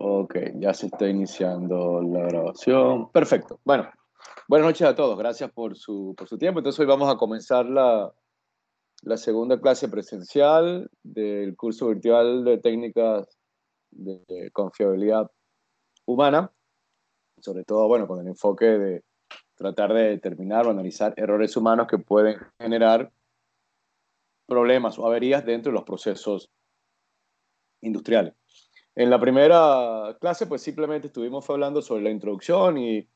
Ok, ya se está iniciando la grabación. Perfecto. Bueno, buenas noches a todos. Gracias por su tiempo. Entonces hoy vamos a comenzar la segunda clase presencial del curso virtual de técnicas de confiabilidad humana, sobre todo, bueno, con el enfoque de tratar de determinar o analizar errores humanos que pueden generar problemas o averías dentro de los procesos industriales. En la primera clase, pues simplemente estuvimos hablando sobre la introducción y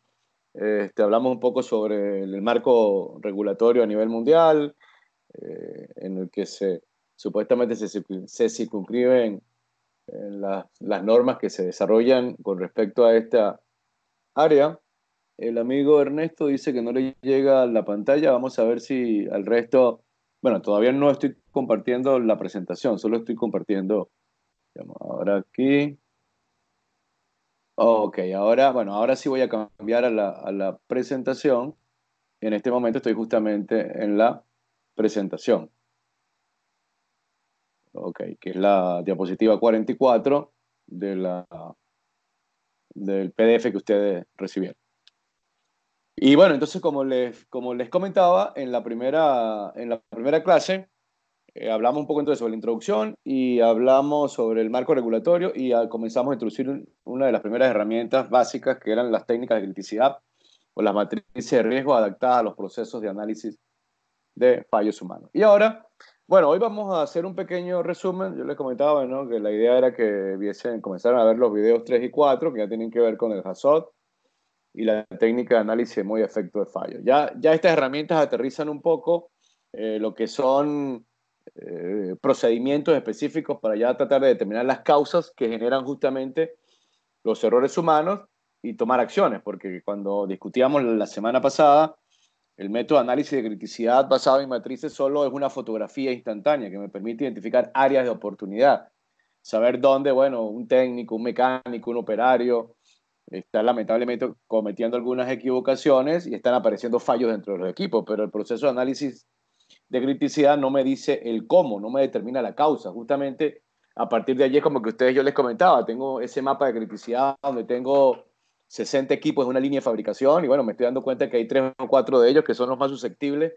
hablamos un poco sobre el marco regulatorio a nivel mundial, en el que supuestamente se circunscriben las normas que se desarrollan con respecto a esta área. El amigo Ernesto dice que no le llega la pantalla. Vamos a ver si al resto, bueno, todavía no estoy compartiendo la presentación, solo estoy compartiendo, digamos, ahora aquí. Ok, ahora, bueno, ahora sí voy a cambiar a la presentación. En este momento estoy justamente en la presentación, ok, que es la diapositiva 44 de del PDF que ustedes recibieron. Y bueno, entonces como les comentaba, en la primera clase hablamos un poco entonces sobre la introducción y hablamos sobre el marco regulatorio y comenzamos a introducir una de las primeras herramientas básicas que eran las técnicas de criticidad o las matrices de riesgo adaptadas a los procesos de análisis de fallos humanos. Y ahora, bueno, hoy vamos a hacer un pequeño resumen. Yo les comentaba, ¿no?, que la idea era que comenzaran a ver los videos 3 y 4 que ya tienen que ver con el HAZOP y la técnica de análisis de modo y efecto de fallos. Ya estas herramientas aterrizan un poco lo que son procedimientos específicos para ya tratar de determinar las causas que generan justamente los errores humanos y tomar acciones, porque cuando discutíamos la semana pasada, el método de análisis de criticidad basado en matrices solo es una fotografía instantánea que me permite identificar áreas de oportunidad, saber dónde, bueno, un técnico, un mecánico, un operario está lamentablemente cometiendo algunas equivocaciones y están apareciendo fallos dentro de los equipos, pero el proceso de análisis de criticidad no me dice el cómo, no me determina la causa. Justamente a partir de allí es como que yo les comentaba, tengo ese mapa de criticidad donde tengo 60 equipos en una línea de fabricación y bueno, me estoy dando cuenta que hay 3 o 4 de ellos que son los más susceptibles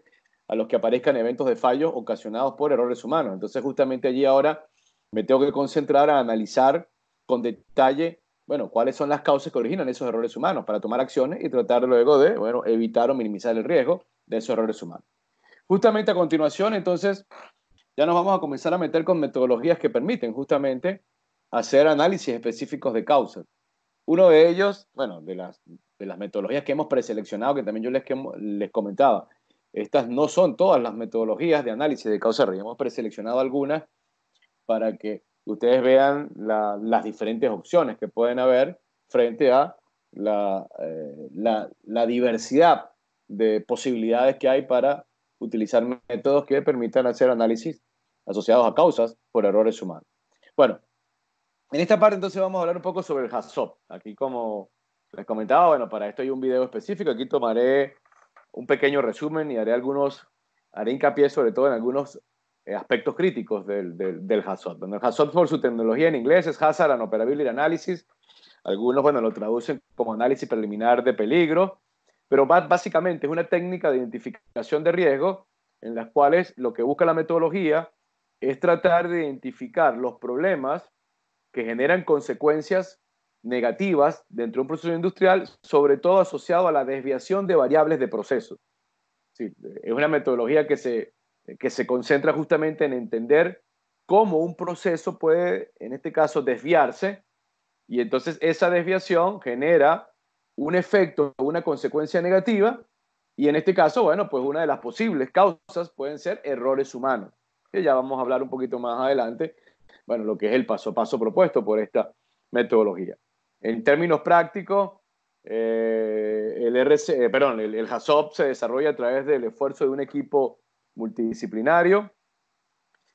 a los que aparezcan eventos de fallos ocasionados por errores humanos. Entonces justamente allí ahora me tengo que concentrar a analizar con detalle, bueno, cuáles son las causas que originan esos errores humanos para tomar acciones y tratar luego de, bueno, evitar o minimizar el riesgo de esos errores humanos. Justamente a continuación, entonces, ya nos vamos a comenzar a meter con metodologías que permiten justamente hacer análisis específicos de causas. Uno de ellos, bueno, de las metodologías que hemos preseleccionado, que también yo les comentaba, estas no son todas las metodologías de análisis de causa-raíz. Hemos preseleccionado algunas para que ustedes vean las diferentes opciones que pueden haber frente a la diversidad de posibilidades que hay para utilizar métodos que permitan hacer análisis asociados a causas por errores humanos. Bueno, en esta parte entonces vamos a hablar un poco sobre el HAZOP. Aquí, como les comentaba, bueno, para esto hay un video específico. Aquí tomaré un pequeño resumen y haré hincapié sobre todo en algunos aspectos críticos del HAZOP. Bueno, el HAZOP, por su tecnología en inglés, es Hazard and Operability Analysis. Algunos, bueno, lo traducen como análisis preliminar de peligro, pero básicamente es una técnica de identificación de riesgo en las cuales lo que busca la metodología es tratar de identificar los problemas que generan consecuencias negativas dentro de un proceso industrial, sobre todo asociado a la desviación de variables de procesos. Sí, es una metodología que se concentra justamente en entender cómo un proceso puede, en este caso, desviarse, y entonces esa desviación genera un efecto, una consecuencia negativa, y en este caso, bueno, pues una de las posibles causas pueden ser errores humanos, que ya vamos a hablar un poquito más adelante, bueno, lo que es el paso a paso propuesto por esta metodología. En términos prácticos, el HAZOP se desarrolla a través del esfuerzo de un equipo multidisciplinario.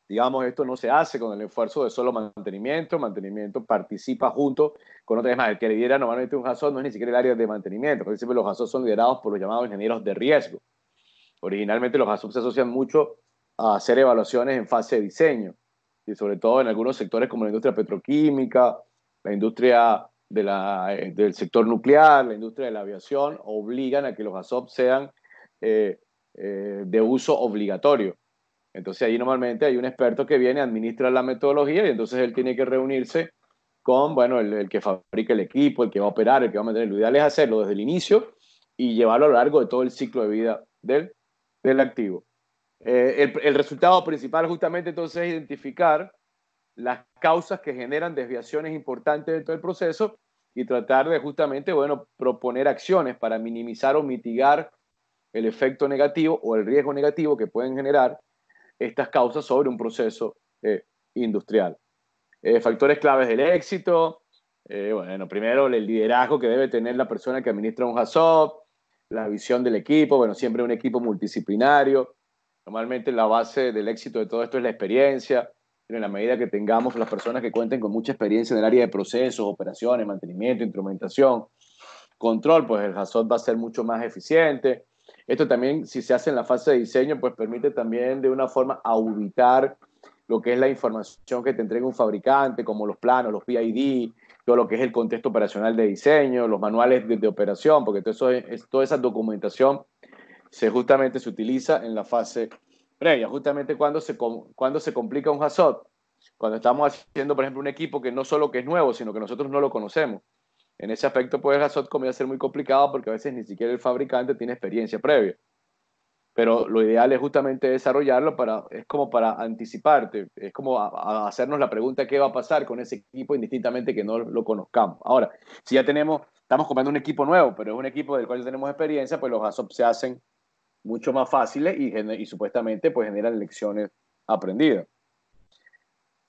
Digamos, esto no se hace con el esfuerzo de solo mantenimiento. Mantenimiento participa junto con otras más. El que lidera normalmente un HAZOP no es ni siquiera el área de mantenimiento, porque siempre los HAZOP son liderados por los llamados ingenieros de riesgo. Originalmente los HAZOP se asocian mucho a hacer evaluaciones en fase de diseño, y sobre todo en algunos sectores como la industria petroquímica la industria del sector nuclear, la industria de la aviación, obligan a que los ASOP sean de uso obligatorio. Entonces ahí normalmente hay un experto que viene, administra la metodología y entonces él tiene que reunirse con, bueno, el que fabrica el equipo, el que va a operar, el que va a mantener. Lo ideal es hacerlo desde el inicio y llevarlo a lo largo de todo el ciclo de vida del activo. El resultado principal justamente entonces es identificar las causas que generan desviaciones importantes dentro del proceso y tratar de justamente, bueno, proponer acciones para minimizar o mitigar el efecto negativo o el riesgo negativo que pueden generar estas causas sobre un proceso industrial. Factores claves del éxito, bueno, primero el liderazgo que debe tener la persona que administra un HACCP, la visión del equipo, bueno, siempre un equipo multidisciplinario. Normalmente la base del éxito de todo esto es la experiencia. En la medida que tengamos las personas que cuenten con mucha experiencia en el área de procesos, operaciones, mantenimiento, instrumentación, control, pues el HACCP va a ser mucho más eficiente. Esto también, si se hace en la fase de diseño, pues permite también de una forma auditar lo que es la información que te entrega un fabricante, como los planos, los PID, todo lo que es el contexto operacional de diseño, los manuales de operación, porque todo eso toda esa documentación justamente se utiliza en la fase previa, justamente cuando se complica un HACCP, cuando estamos haciendo, por ejemplo, un equipo que no solo que es nuevo, sino que nosotros no lo conocemos. En ese aspecto, pues el HACCP comienza a ser muy complicado porque a veces ni siquiera el fabricante tiene experiencia previa. Pero lo ideal es justamente desarrollarlo es como para anticiparte, es como a hacernos la pregunta qué va a pasar con ese equipo indistintamente que no lo conozcamos. Ahora, si ya estamos comprando un equipo nuevo, pero es un equipo del cual ya tenemos experiencia, pues los HACCP se hacen mucho más fáciles y supuestamente pues generan lecciones aprendidas.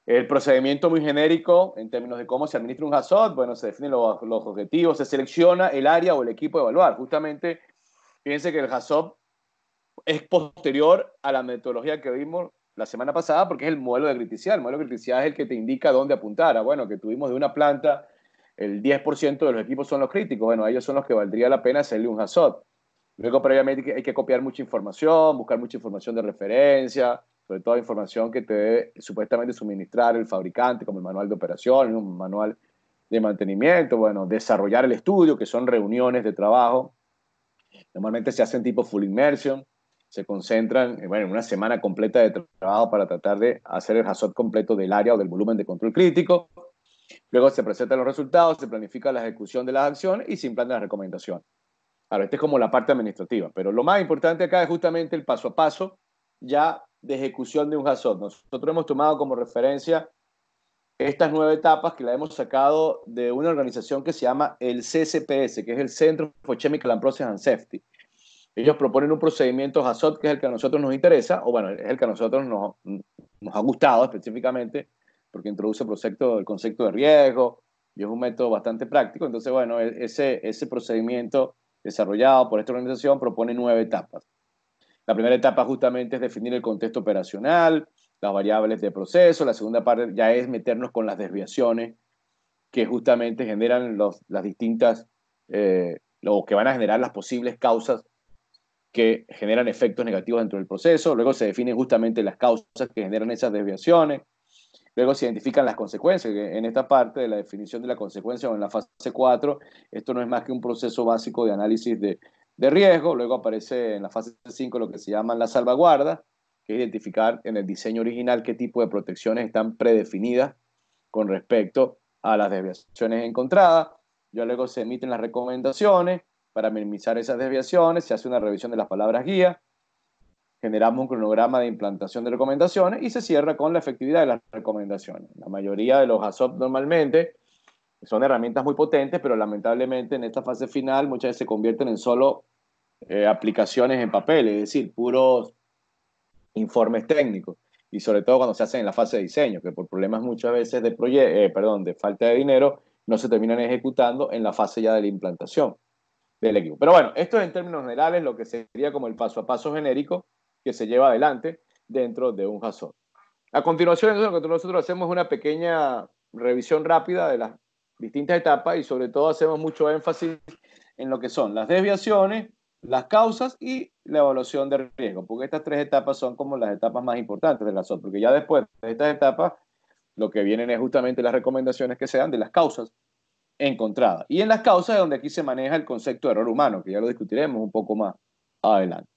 El procedimiento muy genérico en términos de cómo se administra un HACCP, bueno, se definen los objetivos, se selecciona el área o el equipo a evaluar. Justamente, fíjense que el HACCP es posterior a la metodología que vimos la semana pasada porque es el modelo de criticidad. El modelo de criticidad es el que te indica dónde apuntar. Bueno, que tuvimos de una planta, el 10% de los equipos son los críticos. Bueno, ellos son los que valdría la pena hacerle un HACCP. Luego, previamente, hay que copiar mucha información, buscar mucha información de referencia, sobre todo información que te debe supuestamente suministrar el fabricante, como el manual de operación, un manual de mantenimiento, bueno, desarrollar el estudio, que son reuniones de trabajo. Normalmente se hacen tipo full immersion, se concentran bueno, en una semana completa de trabajo para tratar de hacer el HACCP completo del área o del volumen de control crítico. Luego se presentan los resultados, se planifica la ejecución de las acciones y se implantan las recomendaciones. Claro, esta es como la parte administrativa, pero lo más importante acá es justamente el paso a paso ya de ejecución de un HACCP. Nosotros hemos tomado como referencia estas 9 etapas que la hemos sacado de una organización que se llama el CCPS, que es el Centro for Chemical and Process and Safety. Ellos proponen un procedimiento HACCP que es el que a nosotros nos interesa, o bueno, es el que a nosotros nos ha gustado específicamente, porque introduce el concepto de riesgo y es un método bastante práctico. Entonces, bueno, ese procedimiento desarrollado por esta organización propone 9 etapas. La primera etapa justamente es definir el contexto operacional, las variables de proceso. La segunda parte ya es meternos con las desviaciones que justamente generan las distintas, o que van a generar las posibles causas que generan efectos negativos dentro del proceso. Luego se definen justamente las causas que generan esas desviaciones. Luego se identifican las consecuencias. En esta parte de la definición de la consecuencia o en la fase 4, esto no es más que un proceso básico de análisis de riesgo. Luego aparece en la fase 5 lo que se llaman las salvaguardas, que es identificar en el diseño original qué tipo de protecciones están predefinidas con respecto a las desviaciones encontradas. Ya luego se emiten las recomendaciones para minimizar esas desviaciones, se hace una revisión de las palabras guía, generamos un cronograma de implantación de recomendaciones y se cierra con la efectividad de las recomendaciones. La mayoría de los HACCP normalmente son herramientas muy potentes, pero lamentablemente en esta fase final muchas veces se convierten en solo aplicaciones en papel, es decir, puros informes técnicos. Y sobre todo cuando se hacen en la fase de diseño, que por problemas muchas veces de falta de dinero, no se terminan ejecutando en la fase ya de la implantación del equipo. Pero bueno, esto es en términos generales lo que sería como el paso a paso genérico que se lleva adelante dentro de un HACCP. A continuación, entonces, lo que nosotros hacemos es una pequeña revisión rápida de las distintas etapas y sobre todo hacemos mucho énfasis en lo que son las desviaciones, las causas y la evaluación de riesgo, porque estas 3 etapas son como las etapas más importantes del HACCP, porque ya después de estas etapas lo que vienen es justamente las recomendaciones que se dan de las causas encontradas. Y en las causas es donde aquí se maneja el concepto de error humano, que ya lo discutiremos un poco más adelante.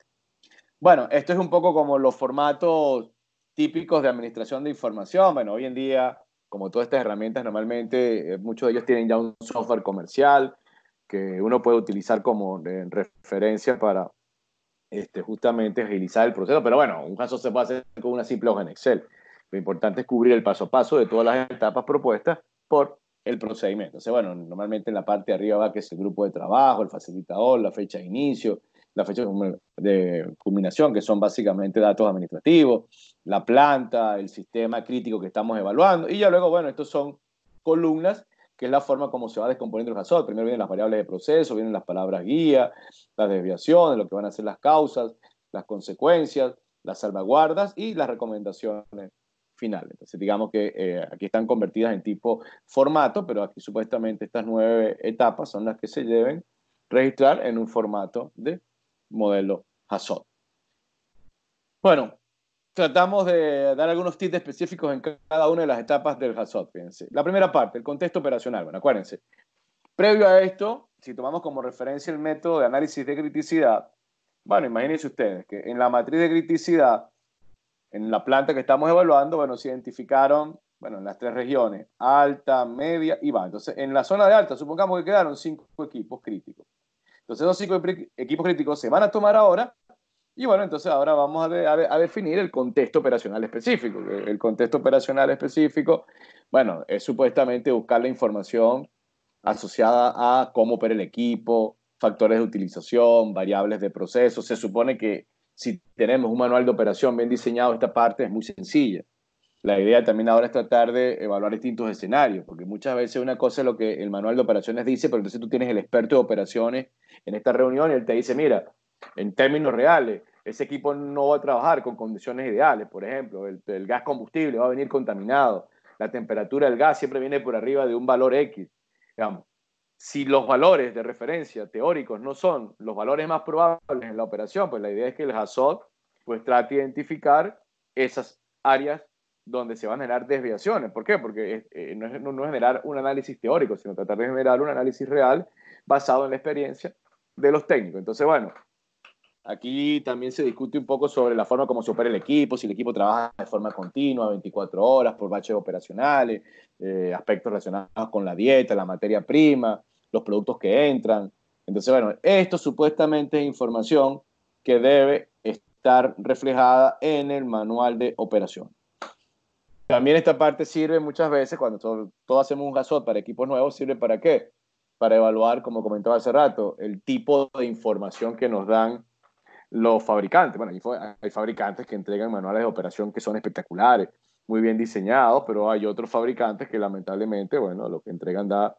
Bueno, esto es un poco como los formatos típicos de administración de información. Bueno, hoy en día, como todas estas herramientas, normalmente muchos de ellos tienen ya un software comercial que uno puede utilizar como referencia para justamente agilizar el proceso. Pero bueno, un caso se puede hacer con una simple hoja en Excel. Lo importante es cubrir el paso a paso de todas las etapas propuestas por el procedimiento. Entonces, bueno, normalmente en la parte de arriba va que es el grupo de trabajo, el facilitador, la fecha de inicio, la fecha de culminación, que son básicamente datos administrativos, la planta, el sistema crítico que estamos evaluando, y ya luego, bueno, estos son columnas, que es la forma como se va descomponiendo el HAZOP. Primero vienen las variables de proceso, vienen las palabras guía, las desviaciones, lo que van a ser las causas, las consecuencias, las salvaguardas y las recomendaciones finales. Entonces, digamos que aquí están convertidas en tipo formato, pero aquí supuestamente estas 9 etapas son las que se deben registrar en un formato de modelo HAZOP. Bueno, tratamos de dar algunos tips específicos en cada una de las etapas del HAZOP. Fíjense. La primera parte, el contexto operacional. Bueno, acuérdense, previo a esto, si tomamos como referencia el método de análisis de criticidad, bueno, imagínense ustedes que en la matriz de criticidad, en la planta que estamos evaluando, bueno, se identificaron, bueno, en las 3 regiones, alta, media y baja. Entonces, en la zona de alta, supongamos que quedaron 5 equipos críticos. Entonces, esos 5 equipos críticos se van a tomar ahora y bueno, entonces ahora vamos a definir el contexto operacional específico. El contexto operacional específico, bueno, es supuestamente buscar la información asociada a cómo opera el equipo, factores de utilización, variables de proceso. Se supone que si tenemos un manual de operación bien diseñado, esta parte es muy sencilla. La idea también ahora es tratar de evaluar distintos escenarios, porque muchas veces una cosa es lo que el manual de operaciones dice, pero entonces tú tienes el experto de operaciones en esta reunión y él te dice, mira, en términos reales, ese equipo no va a trabajar con condiciones ideales. Por ejemplo, el gas combustible va a venir contaminado, la temperatura del gas siempre viene por arriba de un valor X. Digamos, si los valores de referencia teóricos no son los valores más probables en la operación, pues la idea es que el HAZOP pues trate de identificar esas áreas donde se van a generar desviaciones. ¿Por qué? Porque no es generar un análisis teórico, sino tratar de generar un análisis real basado en la experiencia de los técnicos. Entonces, bueno, aquí también se discute un poco sobre la forma como se opera el equipo, si el equipo trabaja de forma continua, 24 horas, por baches operacionales, aspectos relacionados con la dieta, la materia prima, los productos que entran. Entonces, bueno, esto supuestamente es información que debe estar reflejada en el manual de operación. También esta parte sirve muchas veces cuando todos hacemos un HAZOP para equipos nuevos, ¿sirve para qué? Para evaluar, como comentaba hace rato, el tipo de información que nos dan los fabricantes. Bueno, hay fabricantes que entregan manuales de operación que son espectaculares, muy bien diseñados, pero hay otros fabricantes que lamentablemente, bueno, lo que entregan da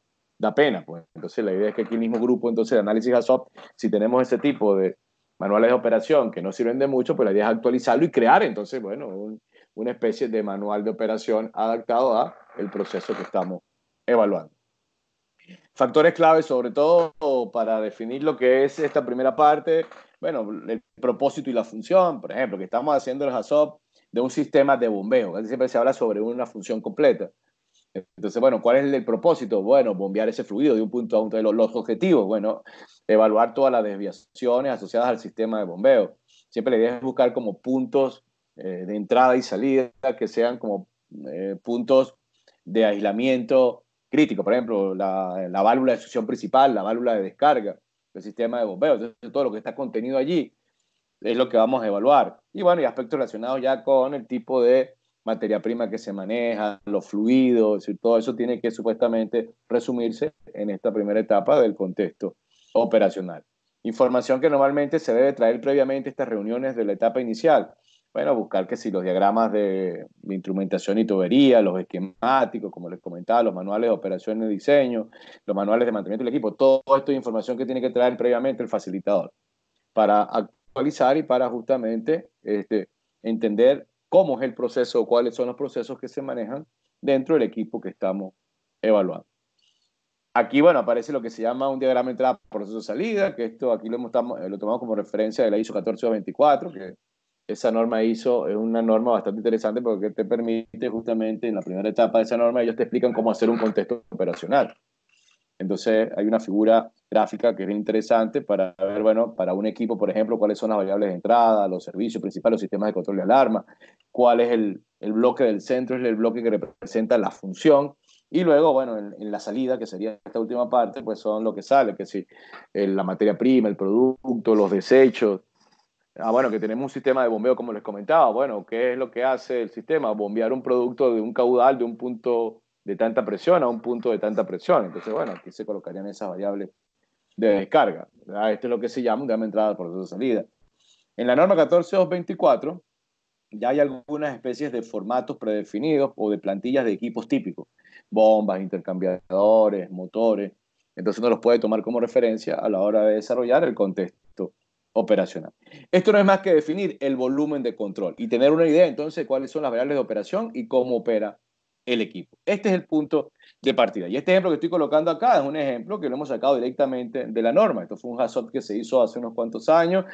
pena. Pues. Entonces la idea es que aquí mismo grupo, entonces, de análisis HAZOP, si tenemos ese tipo de manuales de operación que no sirven de mucho, pues la idea es actualizarlo y crear, entonces, bueno, una especie de manual de operación adaptado a el proceso que estamos evaluando. Factores claves, sobre todo para definir lo que es esta primera parte, bueno, el propósito y la función, por ejemplo, que estamos haciendo el HAZOP de un sistema de bombeo, casi siempre se habla sobre una función completa. Entonces, bueno, ¿cuál es el propósito? Bueno, bombear ese fluido de un punto a otro. Los objetivos, bueno, evaluar todas las desviaciones asociadas al sistema de bombeo. Siempre la idea es buscar como puntos de entrada y salida que sean como puntos de aislamiento crítico. Por ejemplo, la válvula de succión principal, la válvula de descarga del sistema de bombeo. Entonces, todo lo que está contenido allí es lo que vamos a evaluar. Y bueno, y aspectos relacionados ya con el tipo de materia prima que se maneja, los fluidos, es decir, todo eso tiene que supuestamente resumirse en esta primera etapa del contexto operacional. Información que normalmente se debe traer previamente a estas reuniones de la etapa inicial. Bueno, buscar que si los diagramas de instrumentación y tubería, los esquemáticos, como les comentaba, los manuales de operación y diseño, los manuales de mantenimiento del equipo, todo esto es información que tiene que traer previamente el facilitador para actualizar y para justamente entender cómo es el proceso o cuáles son los procesos que se manejan dentro del equipo que estamos evaluando. Aquí, bueno, aparece lo que se llama un diagrama de entrada, proceso de salida, que esto aquí lo tomamos como referencia de la ISO 14224, que esa norma ISO es una norma bastante interesante porque te permite justamente en la primera etapa de esa norma, ellos te explican cómo hacer un contexto operacional. Entonces hay una figura gráfica que es interesante para ver, bueno, para un equipo, por ejemplo, cuáles son las variables de entrada, los servicios principales, los sistemas de control de alarma, cuál es el bloque del centro, es el bloque que representa la función. Y luego, bueno, en la salida, que sería esta última parte, pues son lo que sale, que si la materia prima, el producto, los desechos. Bueno, que tenemos un sistema de bombeo, como les comentaba. Bueno, ¿qué es lo que hace el sistema? Bombear un producto de un caudal de un punto de tanta presión a un punto de tanta presión. Entonces, bueno, aquí se colocarían esas variables de descarga. ¿Verdad? Esto es lo que se llama un diagrama de entrada, proceso de salida. En la norma 14224 ya hay algunas especies de formatos predefinidos o de plantillas de equipos típicos. Bombas, intercambiadores, motores. Entonces uno los puede tomar como referencia a la hora de desarrollar el contexto operacional. Esto no es más que definir el volumen de control y tener una idea entonces de cuáles son las variables de operación y cómo opera el equipo. Este es el punto de partida. Y este ejemplo que estoy colocando acá es un ejemplo que lo hemos sacado directamente de la norma. Esto fue un HAZOP que se hizo hace unos cuantos años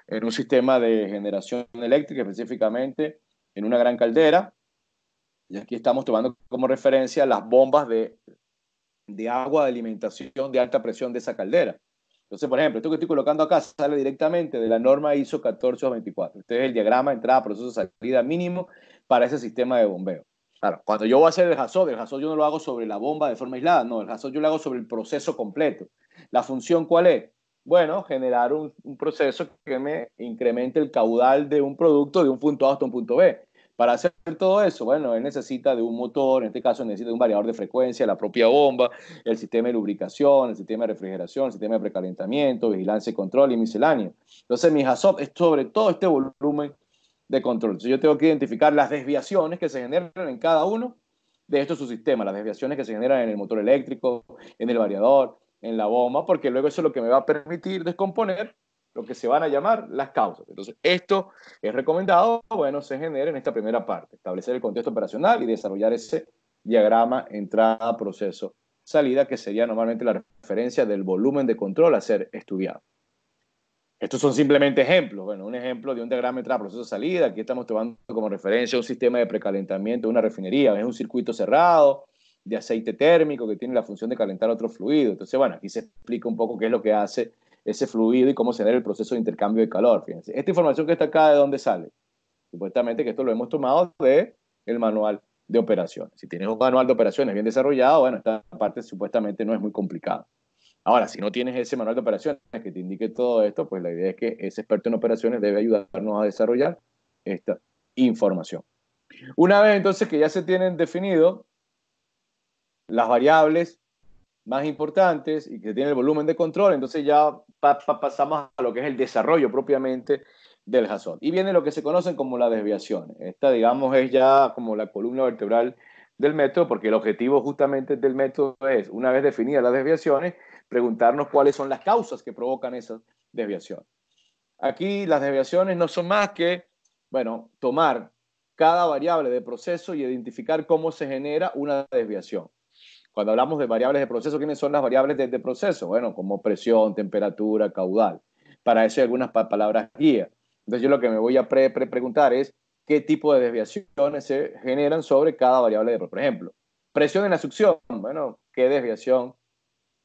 en un sistema de generación eléctrica, específicamente en una gran caldera. Y aquí estamos tomando como referencia las bombas de agua de alimentación de alta presión de esa caldera. Entonces, por ejemplo, esto que estoy colocando acá sale directamente de la norma ISO 14224. Este es el diagrama de entrada, proceso, salida mínimo para ese sistema de bombeo. Claro, cuando yo voy a hacer el HAZOP yo no lo hago sobre la bomba de forma aislada, no, el HAZOP yo lo hago sobre el proceso completo. ¿La función cuál es? Bueno, generar un proceso que me incremente el caudal de un producto de un punto A hasta un punto B. Para hacer todo eso, bueno, él necesita de un motor, en este caso necesita de un variador de frecuencia, la propia bomba, el sistema de lubricación, el sistema de refrigeración, el sistema de precalentamiento, vigilancia y control y misceláneo. Entonces, mi HAZOP es sobre todo este volumen de control. Entonces, yo tengo que identificar las desviaciones que se generan en cada uno de estos subsistemas, las desviaciones que se generan en el motor eléctrico, en el variador, en la bomba, porque luego eso es lo que me va a permitir descomponer lo que se van a llamar las causas. Entonces, esto es recomendado, bueno, se genera en esta primera parte, establecer el contexto operacional y desarrollar ese diagrama entrada, proceso, salida, que sería normalmente la referencia del volumen de control a ser estudiado. Estos son simplemente ejemplos. Bueno, un ejemplo de un diagrama de entrada, proceso, salida. Aquí estamos tomando como referencia un sistema de precalentamiento de una refinería. Es un circuito cerrado de aceite térmico que tiene la función de calentar otro fluido. Entonces, bueno, aquí se explica un poco qué es lo que hace ese fluido y cómo se da el proceso de intercambio de calor. Fíjense, esta información que está acá, ¿de dónde sale? Supuestamente que esto lo hemos tomado del manual de operaciones. Si tienes un manual de operaciones bien desarrollado, bueno, esta parte supuestamente no es muy complicada. Ahora, si no tienes ese manual de operaciones que te indique todo esto, pues la idea es que ese experto en operaciones debe ayudarnos a desarrollar esta información. Una vez entonces que ya se tienen definido las variables más importantes y que tiene el volumen de control, entonces ya pasamos a lo que es el desarrollo propiamente del HAZOP. Y viene lo que se conocen como las desviaciones. Esta, digamos, es ya como la columna vertebral del método, porque el objetivo justamente del método es, una vez definidas las desviaciones, preguntarnos cuáles son las causas que provocan esas desviaciones. Aquí las desviaciones no son más que, bueno, tomar cada variable de proceso y identificar cómo se genera una desviación. Cuando hablamos de variables de proceso, ¿quiénes son las variables de proceso? Bueno, como presión, temperatura, caudal. Para eso hay algunas palabras guía. Entonces yo lo que me voy a preguntar es qué tipo de desviaciones se generan sobre cada variable de proceso. Por ejemplo, presión en la succión. Bueno, ¿qué desviación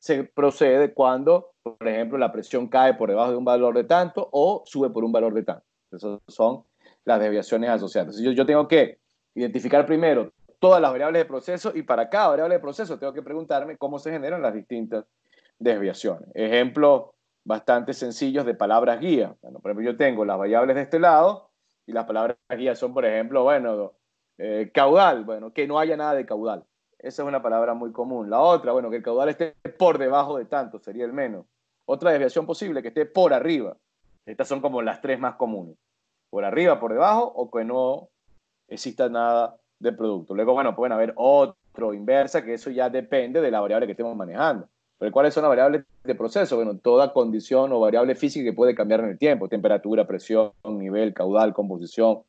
se procede cuando, por ejemplo, la presión cae por debajo de un valor de tanto o sube por un valor de tanto? Esas son las desviaciones asociadas. Entonces yo tengo que identificar primero todas las variables de proceso y para cada variable de proceso tengo que preguntarme cómo se generan las distintas desviaciones. Ejemplos bastante sencillos de palabras guía. Bueno, por ejemplo, yo tengo las variables de este lado y las palabras guía son, por ejemplo, bueno, caudal, bueno, que no haya nada de caudal. Esa es una palabra muy común. La otra, bueno, que el caudal esté por debajo de tanto, sería el menos. Otra desviación posible, que esté por arriba. Estas son como las tres más comunes. Por arriba, por debajo, o que no exista nada de producto. Luego, bueno, pueden haber otro inversa, que eso ya depende de la variable que estemos manejando. Pero ¿cuáles son las variables de proceso? Bueno, toda condición o variable física que puede cambiar en el tiempo. Temperatura, presión, nivel, caudal, composición,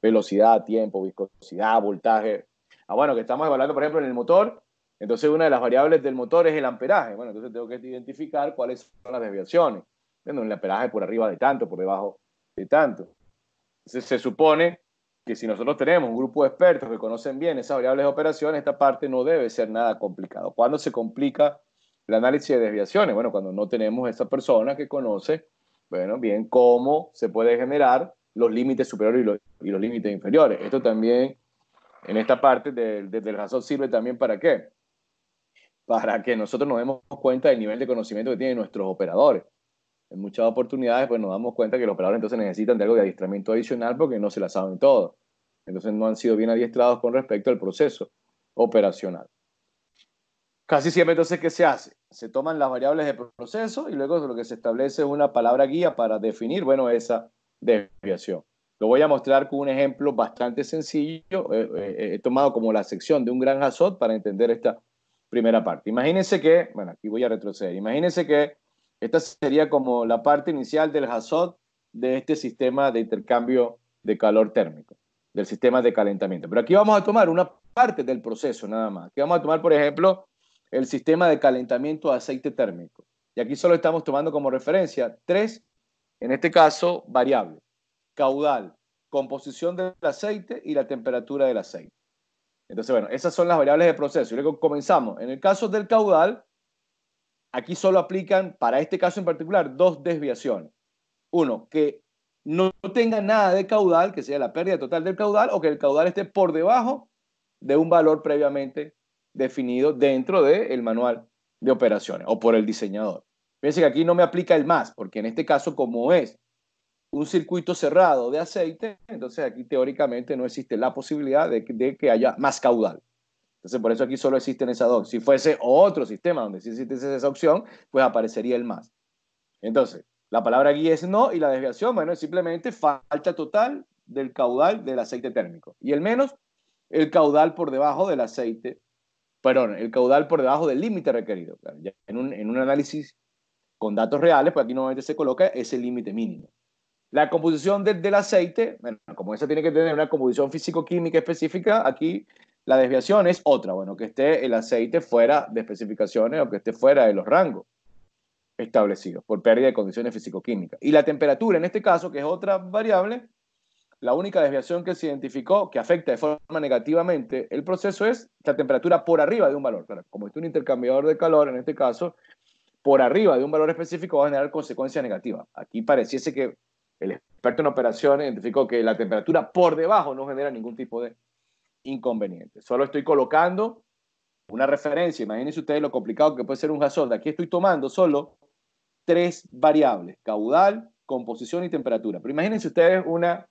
velocidad, tiempo, viscosidad, voltaje. Bueno, que estamos evaluando, por ejemplo, en el motor. Entonces, una de las variables del motor es el amperaje. Bueno, entonces tengo que identificar cuáles son las desviaciones. Bueno, el amperaje por arriba de tanto, por debajo de tanto. Se supone que si nosotros tenemos un grupo de expertos que conocen bien esas variables de operación, esta parte no debe ser nada complicado. ¿Cuándo se complica el análisis de desviaciones? Bueno, cuando no tenemos esa persona que conoce, bueno, bien cómo se puede generar los límites superiores y los límites inferiores. Esto también, en esta parte del Hassot sirve también ¿para qué? Para que nosotros nos demos cuenta del nivel de conocimiento que tienen nuestros operadores. En muchas oportunidades, pues nos damos cuenta que los operadores entonces necesitan de algo de adiestramiento adicional porque no se la saben todo. Entonces no han sido bien adiestrados con respecto al proceso operacional. Casi siempre entonces, ¿qué se hace? Se toman las variables de proceso y luego lo que se establece es una palabra guía para definir, bueno, esa desviación. Lo voy a mostrar con un ejemplo bastante sencillo. He tomado como la sección de un gran Hassot para entender esta primera parte. Imagínense que, bueno, aquí voy a retroceder. Imagínense que esta sería como la parte inicial del Hassot de este sistema de intercambio de calor térmico, del sistema de calentamiento. Pero aquí vamos a tomar una parte del proceso nada más. Aquí vamos a tomar, por ejemplo, el sistema de calentamiento de aceite térmico. Y aquí solo estamos tomando como referencia tres, en este caso, variables: caudal, composición del aceite y la temperatura del aceite. Entonces, bueno, esas son las variables de proceso. Y luego comenzamos. En el caso del caudal, aquí solo aplican, para este caso en particular, dos desviaciones. Uno, que no tenga nada de caudal, que sea la pérdida total del caudal, o que el caudal esté por debajo de un valor previamente definido dentro del manual de operaciones o por el diseñador. Fíjense que aquí no me aplica el más, porque en este caso, como es un circuito cerrado de aceite, entonces aquí teóricamente no existe la posibilidad de que haya más caudal. Entonces, por eso aquí solo existen esas dos. Si fuese otro sistema donde sí existe esa opción, pues aparecería el más. Entonces, la palabra guía es no y la desviación, bueno, es simplemente falta total del caudal del aceite térmico. Y el menos, el caudal por debajo del aceite, perdón, el caudal por debajo del límite requerido. Claro, ya en un análisis con datos reales, pues aquí normalmente se coloca ese límite mínimo. La composición del aceite, bueno, como esa tiene que tener una composición físico-química específica, aquí la desviación es otra, bueno, que esté el aceite fuera de especificaciones o que esté fuera de los rangos establecidos por pérdida de condiciones físico-químicas. Y la temperatura, en este caso, que es otra variable, la única desviación que se identificó que afecta de forma negativamente el proceso es la temperatura por arriba de un valor. Claro, como es un intercambiador de calor, en este caso, por arriba de un valor específico va a generar consecuencias negativas. Aquí pareciese que el experto en operaciones identificó que la temperatura por debajo no genera ningún tipo de inconveniente. Solo estoy colocando una referencia. Imagínense ustedes lo complicado que puede ser un Hassot. Aquí estoy tomando solo tres variables: caudal, composición y temperatura. Pero imagínense ustedes una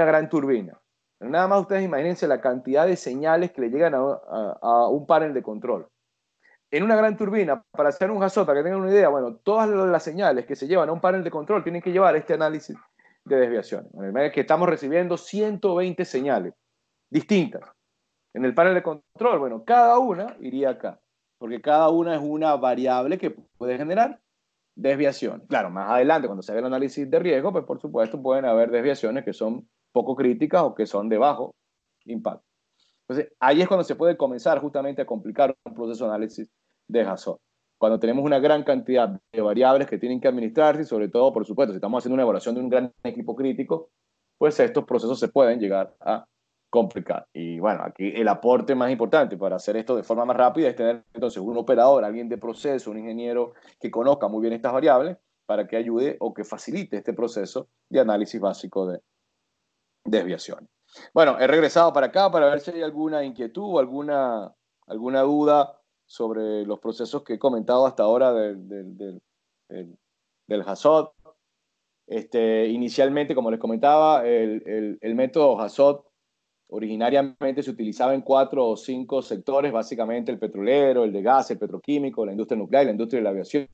gran turbina. Pero nada más ustedes imagínense la cantidad de señales que le llegan a un panel de control. En una gran turbina, para hacer un Hassot, para que tengan una idea, bueno, todas las señales que se llevan a un panel de control tienen que llevar este análisis de desviaciones. Es que estamos recibiendo 120 señales distintas en el panel de control. Bueno, cada una iría acá, porque cada una es una variable que puede generar desviación. Claro, más adelante, cuando se haga el análisis de riesgo, pues por supuesto pueden haber desviaciones que son poco críticas o que son de bajo impacto. Entonces, ahí es cuando se puede comenzar justamente a complicar un proceso de análisis de Hassot. Cuando tenemos una gran cantidad de variables que tienen que administrarse y sobre todo, por supuesto, si estamos haciendo una evaluación de un gran equipo crítico, pues estos procesos se pueden llegar a complicar. Y bueno, aquí el aporte más importante para hacer esto de forma más rápida es tener entonces un operador, alguien de proceso, un ingeniero que conozca muy bien estas variables para que ayude o que facilite este proceso de análisis básico de desviaciones. Bueno, he regresado para acá para ver si hay alguna inquietud o alguna duda sobre los procesos que he comentado hasta ahora del Hassot. Inicialmente, como les comentaba, el método Hassot originariamente se utilizaba en 4 o 5 sectores, básicamente el petrolero, el de gas, el petroquímico, la industria nuclear y la industria de la aviación,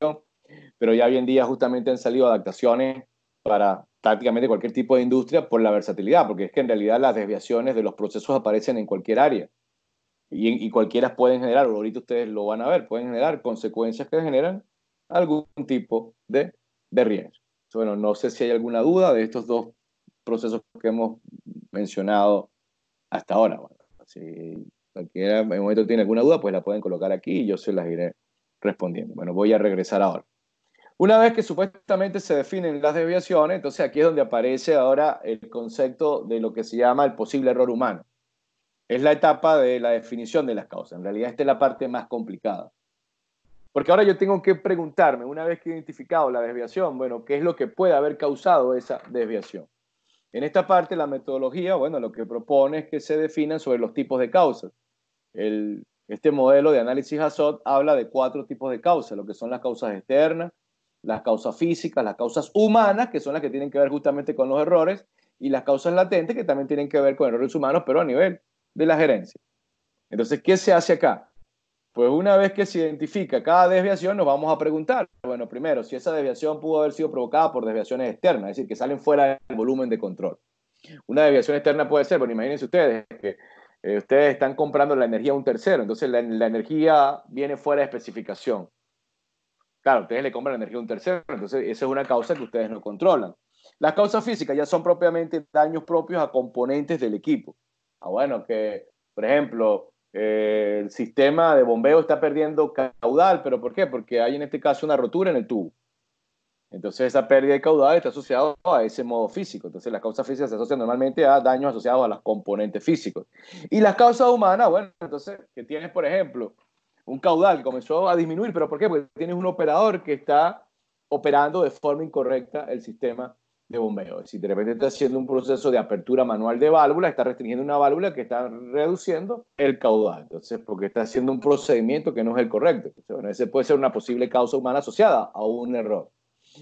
pero ya hoy en día justamente han salido adaptaciones para prácticamente cualquier tipo de industria por la versatilidad, porque es que en realidad las desviaciones de los procesos aparecen en cualquier área y cualquiera pueden generar, o ahorita ustedes lo van a ver, pueden generar consecuencias que generan algún tipo de riesgo. Bueno, no sé si hay alguna duda de estos dos procesos que hemos mencionado hasta ahora. Bueno, si cualquiera en el momento tiene alguna duda, pues la pueden colocar aquí y yo se las iré respondiendo. Bueno, voy a regresar ahora. Una vez que supuestamente se definen las desviaciones, entonces aquí es donde aparece ahora el concepto de lo que se llama el posible error humano. Es la etapa de la definición de las causas. En realidad esta es la parte más complicada. Porque ahora yo tengo que preguntarme, una vez que he identificado la desviación, bueno, ¿qué es lo que puede haber causado esa desviación? En esta parte, la metodología, bueno, lo que propone es que se definan sobre los tipos de causas. Este modelo de análisis HAZOT habla de 4 tipos de causas, lo que son las causas externas, las causas físicas, las causas humanas, que son las que tienen que ver justamente con los errores, y las causas latentes, que también tienen que ver con errores humanos, pero a nivel de la gerencia. Entonces, ¿qué se hace acá? Pues una vez que se identifica cada desviación, nos vamos a preguntar, bueno, primero, si esa desviación pudo haber sido provocada por desviaciones externas, es decir, que salen fuera del volumen de control. Una desviación externa puede ser, bueno, imagínense ustedes que ustedes están comprando la energía a un tercero, entonces la energía viene fuera de especificación. Claro, ustedes le compran la energía a un tercero, entonces esa es una causa que ustedes no controlan. Las causas físicas ya son propiamente daños propios a componentes del equipo. Bueno, que, por ejemplo, el sistema de bombeo está perdiendo caudal, ¿pero por qué? Porque hay en este caso una rotura en el tubo. Entonces esa pérdida de caudal está asociada a ese modo físico. Entonces las causas físicas se asocian normalmente a daños asociados a los componentes físicos. Y las causas humanas, bueno, entonces que tienes, por ejemplo, un caudal que comenzó a disminuir, ¿pero por qué? Porque tienes un operador que está operando de forma incorrecta el sistema de bombeo. Si de repente está haciendo un proceso de apertura manual de válvula, está restringiendo una válvula que está reduciendo el caudal. Entonces, porque está haciendo un procedimiento que no es el correcto. Entonces, bueno, ese puede ser una posible causa humana asociada a un error.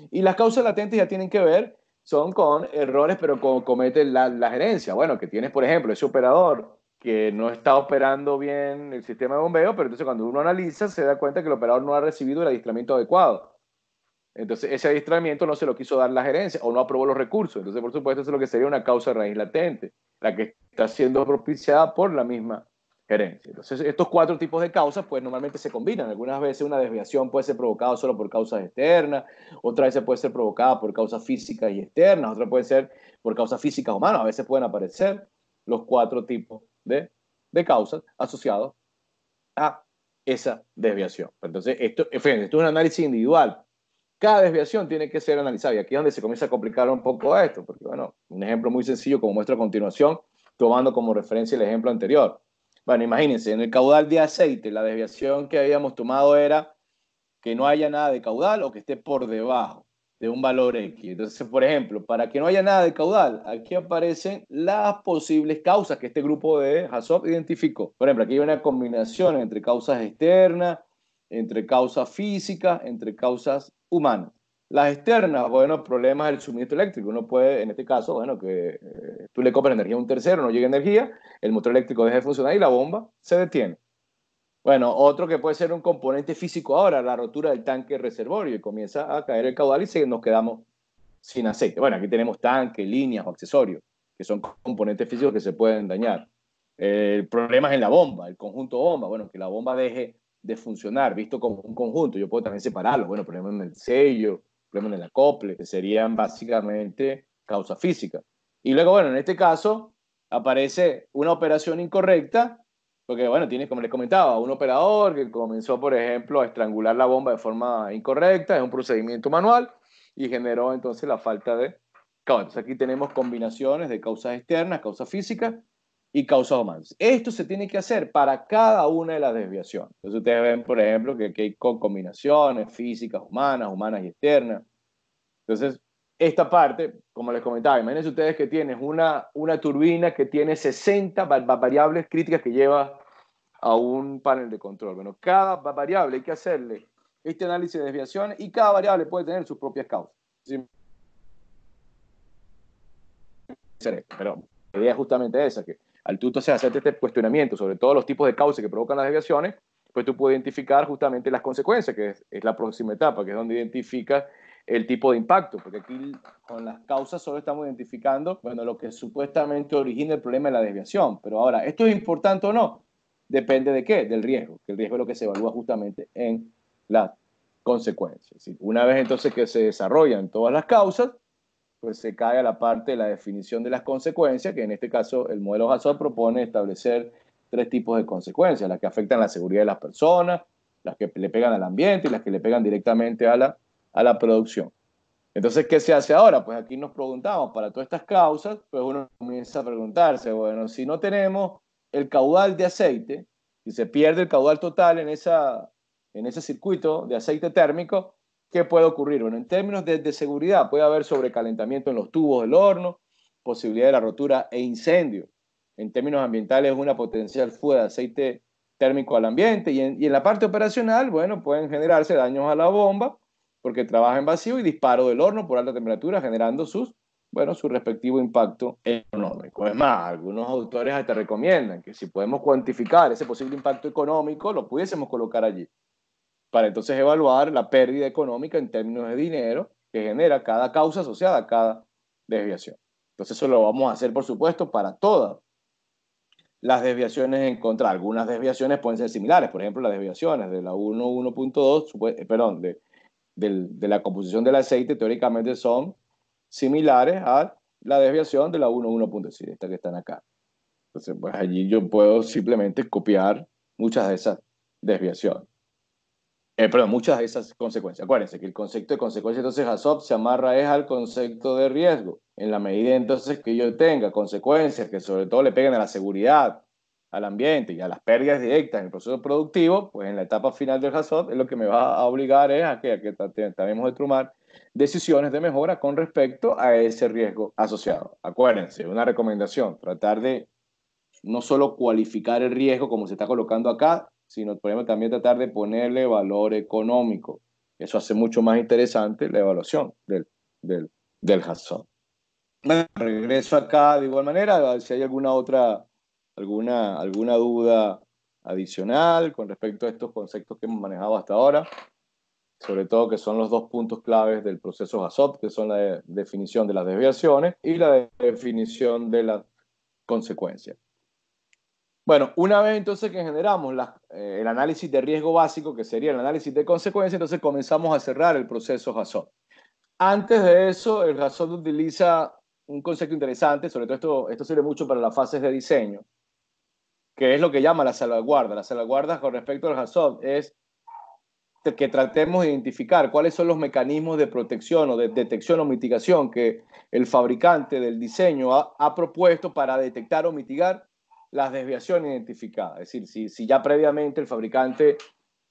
Y las causas latentes ya tienen que ver, son con errores, pero como comete la gerencia. Bueno, que tienes, por ejemplo, ese operador que no está operando bien el sistema de bombeo, pero entonces cuando uno analiza se da cuenta que el operador no ha recibido el adiestramiento adecuado. Entonces ese adiestramiento no se lo quiso dar la gerencia o no aprobó los recursos. Entonces, por supuesto, eso es lo que sería una causa raíz latente, la que está siendo propiciada por la misma gerencia. Entonces, estos 4 tipos de causas, pues normalmente se combinan. Algunas veces una desviación puede ser provocada solo por causas externas, otras veces puede ser provocada por causas físicas y externas, otras puede ser por causas físicas humanas. A veces pueden aparecer los 4 tipos de causas asociados a esa desviación. Entonces, esto es un análisis individual. Cada desviación tiene que ser analizada. Y aquí es donde se comienza a complicar un poco esto, porque, bueno, un ejemplo muy sencillo como muestro a continuación, tomando como referencia el ejemplo anterior. Bueno, imagínense, en el caudal de aceite, la desviación que habíamos tomado era que no haya nada de caudal o que esté por debajo de un valor X. Entonces, por ejemplo, para que no haya nada de caudal, aquí aparecen las posibles causas que este grupo de HAZOP identificó. Por ejemplo, aquí hay una combinación entre causas externas, entre causas físicas, entre causas humanas. Las externas, bueno, problemas del suministro eléctrico. Uno puede, en este caso, bueno, que tú le compras energía a un tercero, no llega energía, el motor eléctrico deja de funcionar y la bomba se detiene. Bueno, otro que puede ser un componente físico ahora, la rotura del tanque reservorio y comienza a caer el caudal y nos quedamos sin aceite. Bueno, aquí tenemos tanques, líneas o accesorios, que son componentes físicos que se pueden dañar. El problema es en la bomba, el conjunto bomba, bueno, que la bomba deje de funcionar, visto como un conjunto. Yo puedo también separarlo, bueno, problemas en el sello, problemas en el acople, que serían básicamente causa física. Y luego, bueno, en este caso aparece una operación incorrecta porque, bueno, tienes, como les comentaba, un operador que comenzó, por ejemplo, a estrangular la bomba de forma incorrecta, es un procedimiento manual y generó entonces la falta de caudal. Entonces aquí tenemos combinaciones de causas externas, causas físicas y causas humanas. Esto se tiene que hacer para cada una de las desviaciones. Entonces ustedes ven, por ejemplo, que aquí hay combinaciones físicas, humanas y externas. Entonces, esta parte, como les comentaba, imagínense ustedes que tienes una turbina que tiene 60 variables críticas que lleva a un panel de control. Bueno, cada variable hay que hacerle este análisis de desviaciones y cada variable puede tener sus propias causas. ¿Sí? Pero la idea es justamente esa, que al tú entonces hacerte este cuestionamiento sobre todos los tipos de causas que provocan las desviaciones, pues tú puedes identificar justamente las consecuencias, que es la próxima etapa, que es donde identificas el tipo de impacto, porque aquí con las causas solo estamos identificando, bueno, lo que supuestamente origina el problema de la desviación. Pero ahora, ¿esto es importante o no? Depende de qué, del riesgo, que el riesgo es lo que se evalúa justamente en las consecuencias. ¿Sí? Una vez entonces que se desarrollan todas las causas, pues se cae a la parte de la definición de las consecuencias, que en este caso el modelo HAZOP propone establecer 3 tipos de consecuencias: las que afectan la seguridad de las personas, las que le pegan al ambiente y las que le pegan directamente a la a la producción. Entonces, ¿qué se hace ahora? Pues aquí nos preguntamos, para todas estas causas, pues uno comienza a preguntarse, bueno, si no tenemos el caudal de aceite, si se pierde el caudal total en ese circuito de aceite térmico, ¿qué puede ocurrir? Bueno, en términos de seguridad, puede haber sobrecalentamiento en los tubos del horno, posibilidad de la rotura e incendio. En términos ambientales, una potencial fuga de aceite térmico al ambiente. Y en la parte operacional, bueno, pueden generarse daños a la bomba, porque trabaja en vacío y disparo del horno por alta temperatura, generando su respectivo impacto económico. Es más, algunos autores hasta recomiendan que si podemos cuantificar ese posible impacto económico, lo pudiésemos colocar allí, para entonces evaluar la pérdida económica en términos de dinero que genera cada causa asociada a cada desviación. Entonces eso lo vamos a hacer, por supuesto, para todas las desviaciones en contra. Algunas desviaciones pueden ser similares, por ejemplo, las desviaciones de la 1.1.2, perdón, de la composición del aceite teóricamente son similares a la desviación de la 1.1.6, esta que están acá. Entonces, pues allí yo puedo simplemente copiar muchas de esas desviaciones. Perdón, muchas de esas consecuencias. Acuérdense que el concepto de consecuencia, entonces, HACCP se amarra es al concepto de riesgo. En la medida entonces que yo tenga consecuencias que sobre todo le peguen a la seguridad, al ambiente y a las pérdidas directas en el proceso productivo, pues en la etapa final del HACCP es lo que me va a obligar es a que tratemos de tomar decisiones de mejora con respecto a ese riesgo asociado. Acuérdense, una recomendación, tratar de no solo cualificar el riesgo como se está colocando acá, sino por ejemplo, también tratar de ponerle valor económico. Eso hace mucho más interesante la evaluación del HACCP. Bueno, regreso acá de igual manera, si hay alguna duda adicional con respecto a estos conceptos que hemos manejado hasta ahora, sobre todo que son los dos puntos claves del proceso HACCP, que son la definición de las desviaciones y la definición de las consecuencias. Bueno, una vez entonces que generamos el análisis de riesgo básico, que sería el análisis de consecuencias, entonces comenzamos a cerrar el proceso HACCP. Antes de eso, el HACCP utiliza un concepto interesante, sobre todo esto sirve mucho para las fases de diseño, que es lo que llama la salvaguarda. La salvaguarda con respecto al HACCP es que tratemos de identificar cuáles son los mecanismos de protección o de detección o mitigación que el fabricante del diseño ha propuesto para detectar o mitigar las desviaciones identificadas. Es decir, si ya previamente el fabricante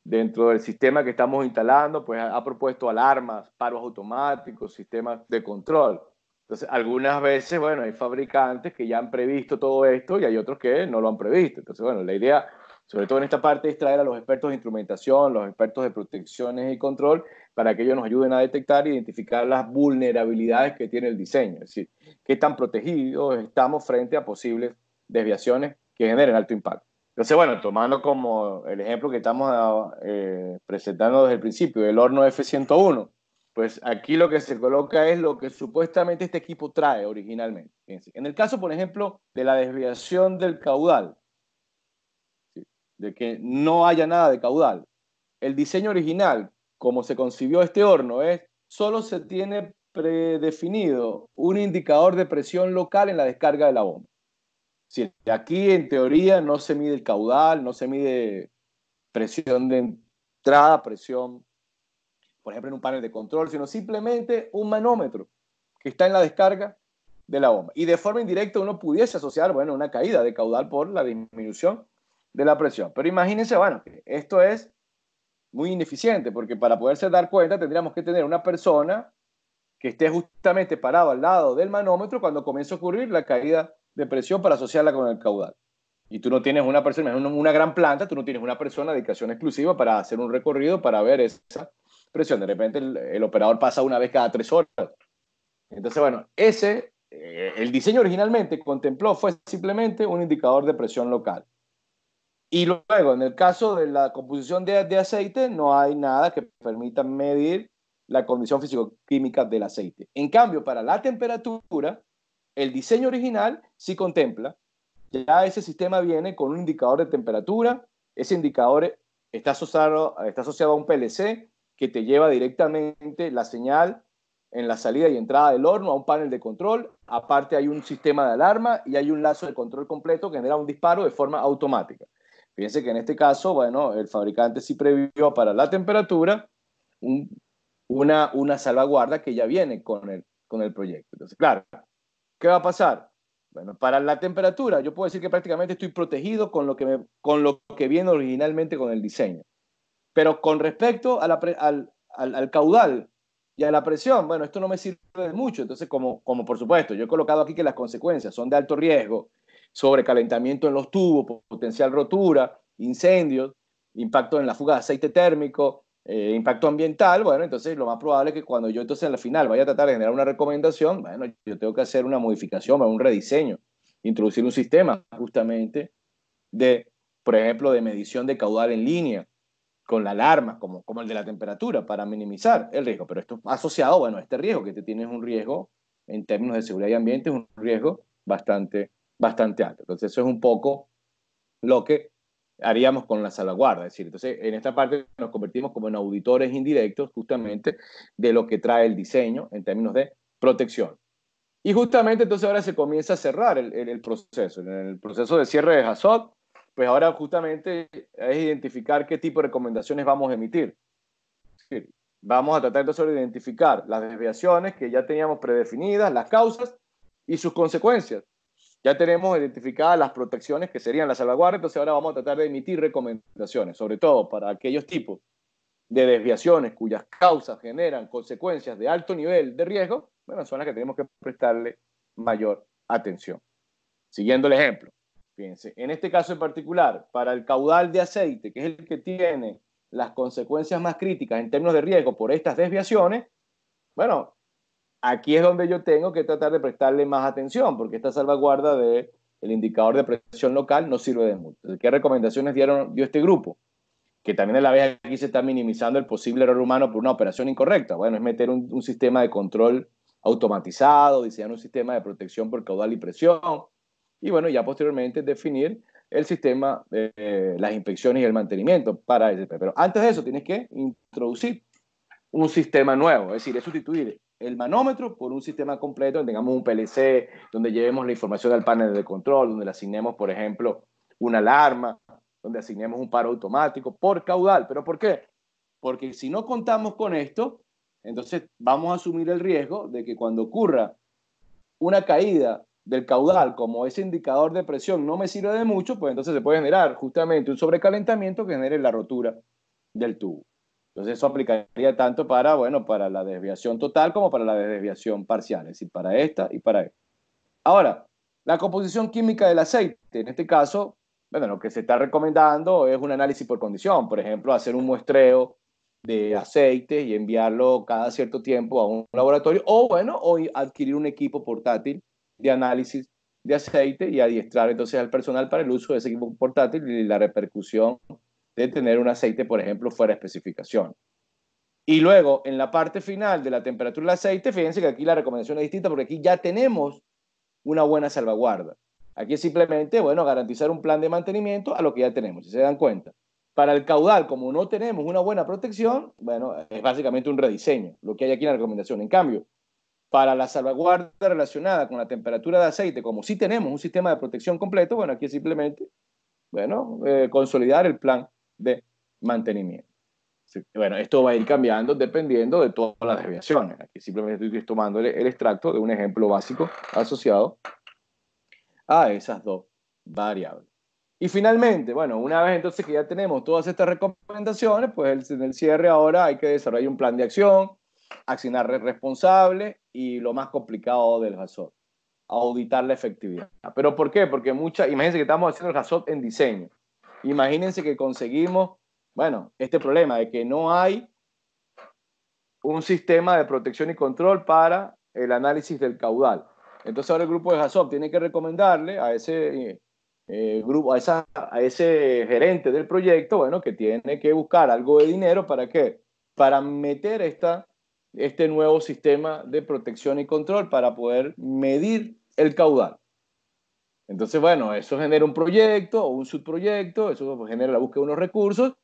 dentro del sistema que estamos instalando pues ha propuesto alarmas, paros automáticos, sistemas de control. Entonces, algunas veces, bueno, hay fabricantes que ya han previsto todo esto y hay otros que no lo han previsto. Entonces, bueno, la idea, sobre todo en esta parte, es traer a los expertos de instrumentación, los expertos de protecciones y control, para que ellos nos ayuden a detectar e identificar las vulnerabilidades que tiene el diseño. Es decir, qué tan protegidos estamos frente a posibles desviaciones que generen alto impacto. Entonces, bueno, tomando como el ejemplo que estamos presentando desde el principio, el horno F101, pues aquí lo que se coloca es lo que supuestamente este equipo trae originalmente. Fíjense. En el caso, por ejemplo, de la desviación del caudal, ¿sí? De que no haya nada de caudal, el diseño original, como se concibió este horno, es solo se tiene predefinido un indicador de presión local en la descarga de la bomba. Sí, aquí en teoría no se mide el caudal, no se mide presión de entrada, presión, por ejemplo, en un panel de control, sino simplemente un manómetro que está en la descarga de la bomba. Y de forma indirecta uno pudiese asociar, bueno, una caída de caudal por la disminución de la presión. Pero imagínense, bueno, esto es muy ineficiente, porque para poderse dar cuenta tendríamos que tener una persona que esté justamente parado al lado del manómetro cuando comienza a ocurrir la caída de presión para asociarla con el caudal. Y tú no tienes una persona, una gran planta, tú no tienes una persona de dedicación exclusiva para hacer un recorrido para ver esa presión. De repente el operador pasa una vez cada 3 horas. Entonces, bueno, el diseño originalmente contempló fue simplemente un indicador de presión local. Y luego, en el caso de la composición de aceite, no hay nada que permita medir la condición físico-química del aceite. En cambio, para la temperatura, el diseño original sí contempla, ya ese sistema viene con un indicador de temperatura, ese indicador está asociado a un PLC que te lleva directamente la señal en la salida y entrada del horno a un panel de control, aparte hay un sistema de alarma y hay un lazo de control completo que genera un disparo de forma automática. Fíjense que en este caso, bueno, el fabricante sí previó para la temperatura un una salvaguarda que ya viene con el proyecto. Entonces, claro, ¿qué va a pasar? Bueno, para la temperatura, yo puedo decir que prácticamente estoy protegido con lo que viene originalmente con el diseño. Pero con respecto a al caudal y a la presión, bueno, esto no me sirve de mucho. Entonces, como por supuesto, yo he colocado aquí que las consecuencias son de alto riesgo, sobrecalentamiento en los tubos, potencial rotura, incendios, impacto en la fuga de aceite térmico, impacto ambiental, bueno, entonces lo más probable es que cuando yo entonces al final vaya a tratar de generar una recomendación, bueno, yo tengo que hacer una modificación, un rediseño, introducir un sistema justamente de, por ejemplo, de medición de caudal en línea, con la alarma, como el de la temperatura, para minimizar el riesgo. Pero esto asociado, bueno, a este riesgo, que te tienes un riesgo en términos de seguridad y ambiente, es un riesgo bastante alto. Entonces, eso es un poco lo que haríamos con la salvaguarda. Es decir, entonces, en esta parte nos convertimos como en auditores indirectos, justamente, de lo que trae el diseño en términos de protección. Y justamente entonces ahora se comienza a cerrar el proceso. En el proceso de cierre de HAZOP, pues ahora justamente es identificar qué tipo de recomendaciones vamos a emitir. Es decir, vamos a tratar entonces de identificar las desviaciones que ya teníamos predefinidas, las causas y sus consecuencias. Ya tenemos identificadas las protecciones que serían las salvaguardas, entonces ahora vamos a tratar de emitir recomendaciones, sobre todo para aquellos tipos de desviaciones cuyas causas generan consecuencias de alto nivel de riesgo, bueno, son las que tenemos que prestarle mayor atención. Siguiendo el ejemplo, fíjense, en este caso en particular, para el caudal de aceite, que es el que tiene las consecuencias más críticas en términos de riesgo por estas desviaciones, bueno, aquí es donde yo tengo que tratar de prestarle más atención, porque esta salvaguarda del indicador de presión local no sirve de mucho. ¿Qué recomendaciones dio este grupo? Que también a la vez aquí se está minimizando el posible error humano por una operación incorrecta. Bueno, es meter un sistema de control automatizado, diseñar un sistema de protección por caudal y presión, y bueno, ya posteriormente definir el sistema, las inspecciones y el mantenimiento para ese. Pero antes de eso tienes que introducir un sistema nuevo, es decir, es sustituir el manómetro por un sistema completo donde tengamos un PLC, donde llevemos la información al panel de control, donde le asignemos, por ejemplo, una alarma, donde asignemos un paro automático por caudal. ¿Pero por qué? Porque si no contamos con esto, entonces vamos a asumir el riesgo de que cuando ocurra una caída del caudal, como ese indicador de presión no me sirve de mucho, pues entonces se puede generar justamente un sobrecalentamiento que genere la rotura del tubo. Entonces eso aplicaría tanto para, bueno, para la desviación total como para la desviación parcial, es decir, para esta y para esta. Ahora, la composición química del aceite, en este caso, bueno, lo que se está recomendando es un análisis por condición, por ejemplo, hacer un muestreo de aceite y enviarlo cada cierto tiempo a un laboratorio, o bueno, o adquirir un equipo portátil de análisis de aceite y adiestrar entonces al personal para el uso de ese equipo portátil y la repercusión de tener un aceite, por ejemplo, fuera de especificación. Y luego, en la parte final de la temperatura del aceite, fíjense que aquí la recomendación es distinta porque aquí ya tenemos una buena salvaguarda. Aquí es simplemente, bueno, garantizar un plan de mantenimiento a lo que ya tenemos, si se dan cuenta. Para el caudal, como no tenemos una buena protección, bueno, es básicamente un rediseño, lo que hay aquí en la recomendación. En cambio, para la salvaguarda relacionada con la temperatura de aceite, como sí tenemos un sistema de protección completo, bueno, aquí es simplemente, bueno, consolidar el plan de mantenimiento. Sí, bueno, esto va a ir cambiando dependiendo de todas las desviaciones. Aquí simplemente estoy tomando el extracto de un ejemplo básico asociado a esas dos variables. Y finalmente, bueno, una vez entonces que ya tenemos todas estas recomendaciones, pues en el cierre ahora hay que desarrollar un plan de acción, asignar responsable y lo más complicado del HAZOP, auditar la efectividad. ¿Pero por qué? Porque imagínense que estamos haciendo el HAZOP en diseño. Imagínense que conseguimos, bueno, este problema de que no hay un sistema de protección y control para el análisis del caudal. Entonces ahora el grupo de HAZOP tiene que recomendarle a ese grupo, a ese gerente del proyecto, bueno, que tiene que buscar algo de dinero para qué, para meter este nuevo sistema de protección y control para poder medir el caudal. Entonces, bueno, eso genera un proyecto o un subproyecto, eso genera la búsqueda de unos recursos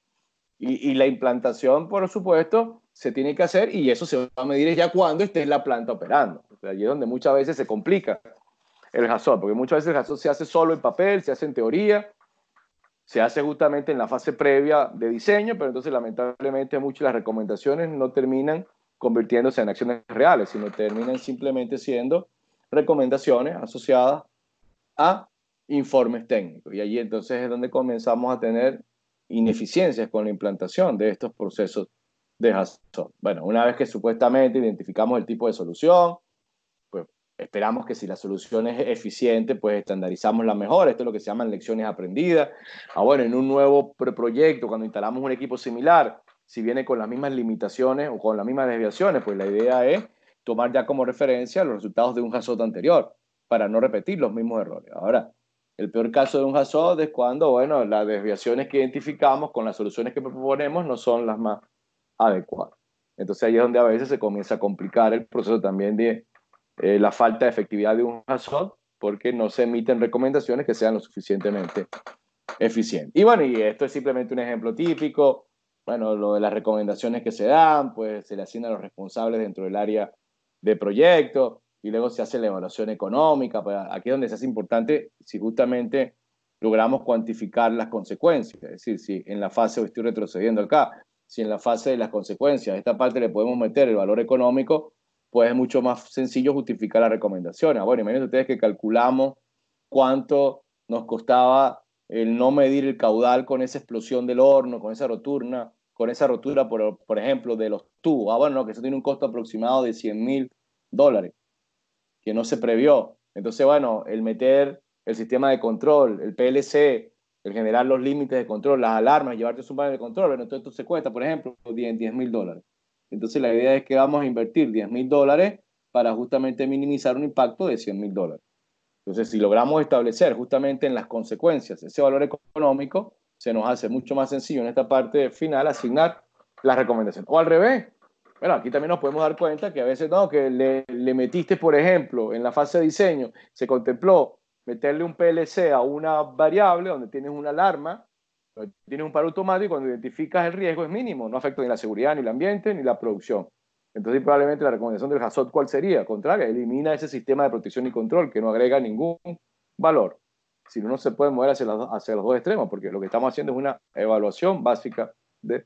y la implantación, por supuesto, se tiene que hacer y eso se va a medir ya cuando esté la planta operando. O sea, allí es donde muchas veces se complica el HAZOP, porque muchas veces el HAZOP se hace solo en papel, se hace en teoría, se hace justamente en la fase previa de diseño, pero entonces lamentablemente muchas de las recomendaciones no terminan convirtiéndose en acciones reales, sino terminan simplemente siendo recomendaciones asociadas a informes técnicos. Y allí entonces es donde comenzamos a tener ineficiencias con la implantación de estos procesos de HACCP. Bueno, una vez que supuestamente identificamos el tipo de solución, pues esperamos que si la solución es eficiente, pues estandarizamos la mejor. Esto es lo que se llaman lecciones aprendidas. Bueno, en un nuevo proyecto, cuando instalamos un equipo similar, si viene con las mismas limitaciones o con las mismas desviaciones, pues la idea es tomar ya como referencia los resultados de un HACCP anterior para no repetir los mismos errores. Ahora, el peor caso de un HACCP es cuando, bueno, las desviaciones que identificamos con las soluciones que proponemos no son las más adecuadas. Entonces ahí es donde a veces se comienza a complicar el proceso también de la falta de efectividad de un HACCP porque no se emiten recomendaciones que sean lo suficientemente eficientes. Y bueno, y esto es simplemente un ejemplo típico. Bueno, lo de las recomendaciones que se dan, pues se le asignan a los responsables dentro del área de proyecto y luego se hace la evaluación económica. Pues aquí es donde se hace importante si justamente logramos cuantificar las consecuencias. Es decir, si en la fase, estoy retrocediendo acá, si en la fase de las consecuencias a esta parte le podemos meter el valor económico, pues es mucho más sencillo justificar las recomendaciones. Bueno, imagínense ustedes que calculamos cuánto nos costaba el no medir el caudal con esa explosión del horno, con esa rotura, por ejemplo, de los tubos. Bueno, no, que eso tiene un costo aproximado de $100,000, que no se previó. Entonces, bueno, el meter el sistema de control, el PLC, el generar los límites de control, las alarmas, llevarte su panel de control, bueno, todo esto se cuesta, por ejemplo, $10,000. Entonces, la idea es que vamos a invertir $10,000 para justamente minimizar un impacto de $100,000. Entonces, si logramos establecer justamente en las consecuencias ese valor económico, se nos hace mucho más sencillo en esta parte final asignar las recomendaciones. O al revés. Bueno, aquí también nos podemos dar cuenta que a veces no, que le metiste, por ejemplo, en la fase de diseño, se contempló meterle un PLC a una variable donde tienes una alarma, tienes un paro automático, cuando identificas el riesgo es mínimo, no afecta ni la seguridad, ni el ambiente, ni la producción. Entonces, probablemente la recomendación del HACCP, ¿cuál sería? Contraria, elimina ese sistema de protección y control que no agrega ningún valor. Si no, no se puede mover hacia los dos extremos, porque lo que estamos haciendo es una evaluación básica de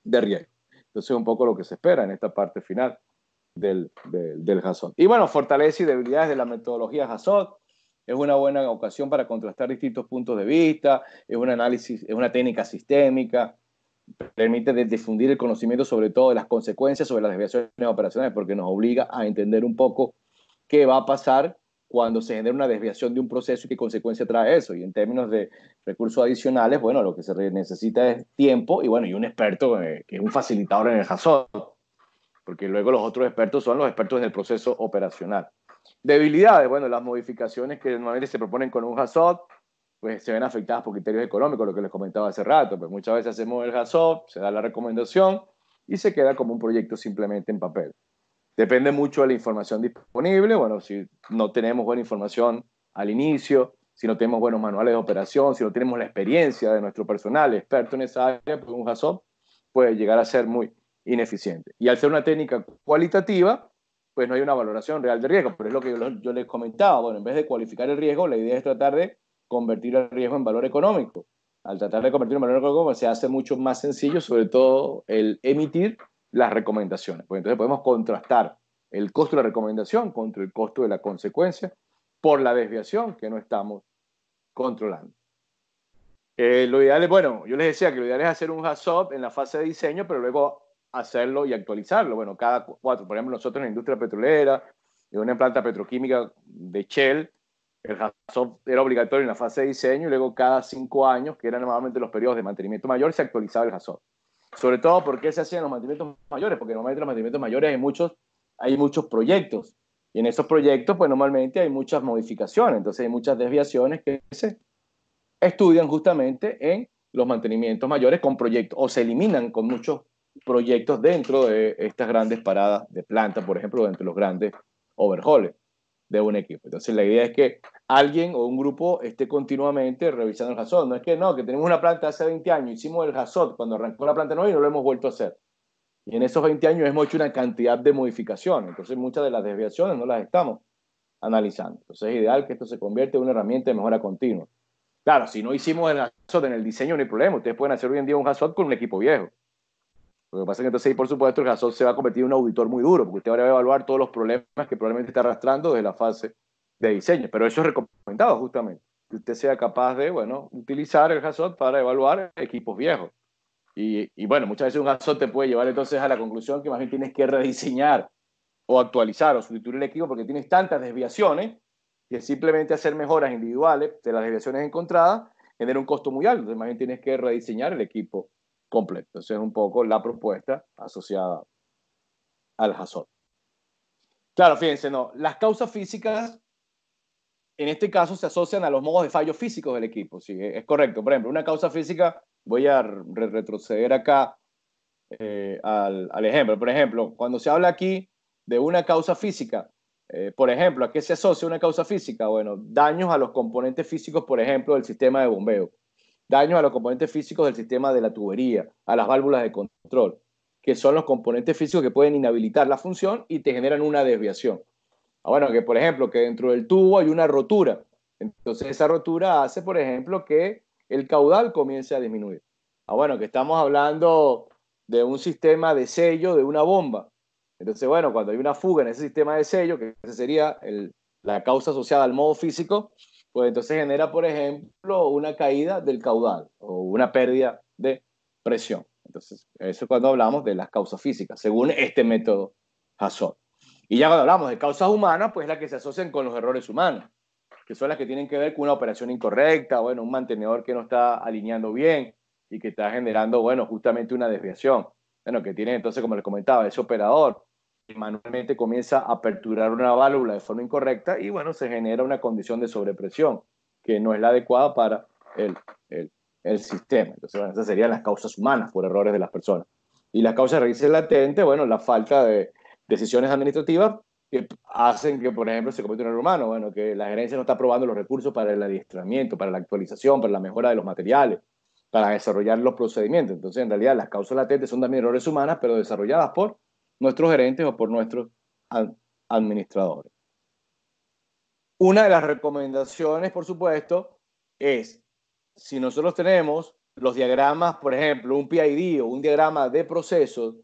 riesgo. Entonces, es un poco lo que se espera en esta parte final del HACCP. Y bueno, fortalece y debilidades de la metodología HACCP. Es una buena ocasión para contrastar distintos puntos de vista, es un análisis, es una técnica sistémica, permite difundir el conocimiento sobre todo de las consecuencias sobre las desviaciones operacionales, porque nos obliga a entender un poco qué va a pasar cuando se genera una desviación de un proceso y qué consecuencia trae eso. Y en términos de recursos adicionales, bueno, lo que se necesita es tiempo y bueno, y un experto que es un facilitador en el HACCP, porque luego los otros expertos son los expertos en el proceso operacional. Debilidades, bueno, las modificaciones que normalmente se proponen con un HACCP, pues se ven afectadas por criterios económicos, lo que les comentaba hace rato. Pues muchas veces hacemos el HACCP, se da la recomendación y se queda como un proyecto simplemente en papel. Depende mucho de la información disponible. Bueno, si no tenemos buena información al inicio, si no tenemos buenos manuales de operación, si no tenemos la experiencia de nuestro personal experto en esa área, pues un HACCP puede llegar a ser muy ineficiente. Y al ser una técnica cualitativa, pues no hay una valoración real de riesgo. Pero es lo que yo les comentaba. Bueno, en vez de cualificar el riesgo, la idea es tratar de convertir el riesgo en valor económico. Al tratar de convertir en valor económico, se hace mucho más sencillo, sobre todo el emitir las recomendaciones. Pues entonces podemos contrastar el costo de la recomendación contra el costo de la consecuencia por la desviación que no estamos controlando. Lo ideal es, bueno, yo les decía que lo ideal es hacer un HACCP en la fase de diseño, pero luego hacerlo y actualizarlo. Bueno, cada 4, por ejemplo, nosotros en la industria petrolera, en una planta petroquímica de Shell, el HACCP era obligatorio en la fase de diseño y luego cada 5 años, que eran normalmente los periodos de mantenimiento mayor, se actualizaba el HACCP. Sobre todo, ¿por qué se hacían los mantenimientos mayores? Porque normalmente los mantenimientos mayores hay muchos proyectos. Y en esos proyectos, pues normalmente hay muchas modificaciones. Entonces hay muchas desviaciones que se estudian justamente en los mantenimientos mayores con proyectos, o se eliminan con muchos proyectos dentro de estas grandes paradas de planta, por ejemplo, dentro de los grandes overhauls de un equipo. Entonces la idea es que alguien o un grupo esté continuamente revisando el HACCP. No es que no, que tenemos una planta hace 20 años, hicimos el HACCP cuando arrancó la planta nueva y no lo hemos vuelto a hacer. Y en esos 20 años hemos hecho una cantidad de modificaciones. Entonces muchas de las desviaciones no las estamos analizando. Entonces es ideal que esto se convierta en una herramienta de mejora continua. Claro, si no hicimos el HACCP en el diseño, no hay problema. Ustedes pueden hacer hoy en día un HACCP con un equipo viejo. Lo que pasa es que entonces ahí, por supuesto, el Hazard se va a convertir en un auditor muy duro, porque usted ahora va a evaluar todos los problemas que probablemente está arrastrando desde la fase de diseño. Pero eso es recomendado justamente, que usted sea capaz de, bueno, utilizar el Hazard para evaluar equipos viejos. Y bueno, muchas veces un Hazard te puede llevar entonces a la conclusión que más bien tienes que rediseñar o actualizar o sustituir el equipo porque tienes tantas desviaciones que simplemente hacer mejoras individuales de las desviaciones encontradas genera un costo muy alto. Entonces, más bien tienes que rediseñar el equipo completo. Entonces, es un poco la propuesta asociada al Hazard. Claro, fíjense, no, las causas físicas en este caso se asocian a los modos de fallo físicos del equipo. Sí, es correcto. Por ejemplo, una causa física, voy a retroceder acá al ejemplo. Por ejemplo, cuando se habla aquí de una causa física, por ejemplo, ¿a qué se asocia una causa física? Bueno, daños a los componentes físicos, por ejemplo, del sistema de bombeo, daños a los componentes físicos del sistema de la tubería, a las válvulas de control, que son los componentes físicos que pueden inhabilitar la función y te generan una desviación. Bueno, que por ejemplo, que dentro del tubo hay una rotura. Entonces esa rotura hace, por ejemplo, que el caudal comience a disminuir. Bueno, que estamos hablando de un sistema de sello de una bomba. Entonces, bueno, cuando hay una fuga en ese sistema de sello, que esa sería la causa asociada al modo físico, pues entonces genera, por ejemplo, una caída del caudal o una pérdida de presión. Entonces, eso es cuando hablamos de las causas físicas, según este método Hazard. Y ya cuando hablamos de causas humanas, pues las que se asocian con los errores humanos, que son las que tienen que ver con una operación incorrecta, bueno, un mantenedor que no está alineando bien y que está generando, bueno, justamente una desviación. Bueno, que tiene entonces, como les comentaba, ese operador que manualmente comienza a aperturar una válvula de forma incorrecta y, bueno, se genera una condición de sobrepresión que no es la adecuada para el, el, el sistema. Entonces, bueno, esas serían las causas humanas por errores de las personas. Y las causas de raíz latente, bueno, la falta de decisiones administrativas que hacen que, por ejemplo, se cometa un error humano, bueno, que la gerencia no está aprobando los recursos para el adiestramiento, para la actualización, para la mejora de los materiales, para desarrollar los procedimientos. Entonces, en realidad, las causas latentes son también errores humanas, pero desarrolladas por nuestros gerentes o por nuestros administradores. Una de las recomendaciones, por supuesto, es si nosotros tenemos los diagramas, por ejemplo, un PID o un diagrama de procesos,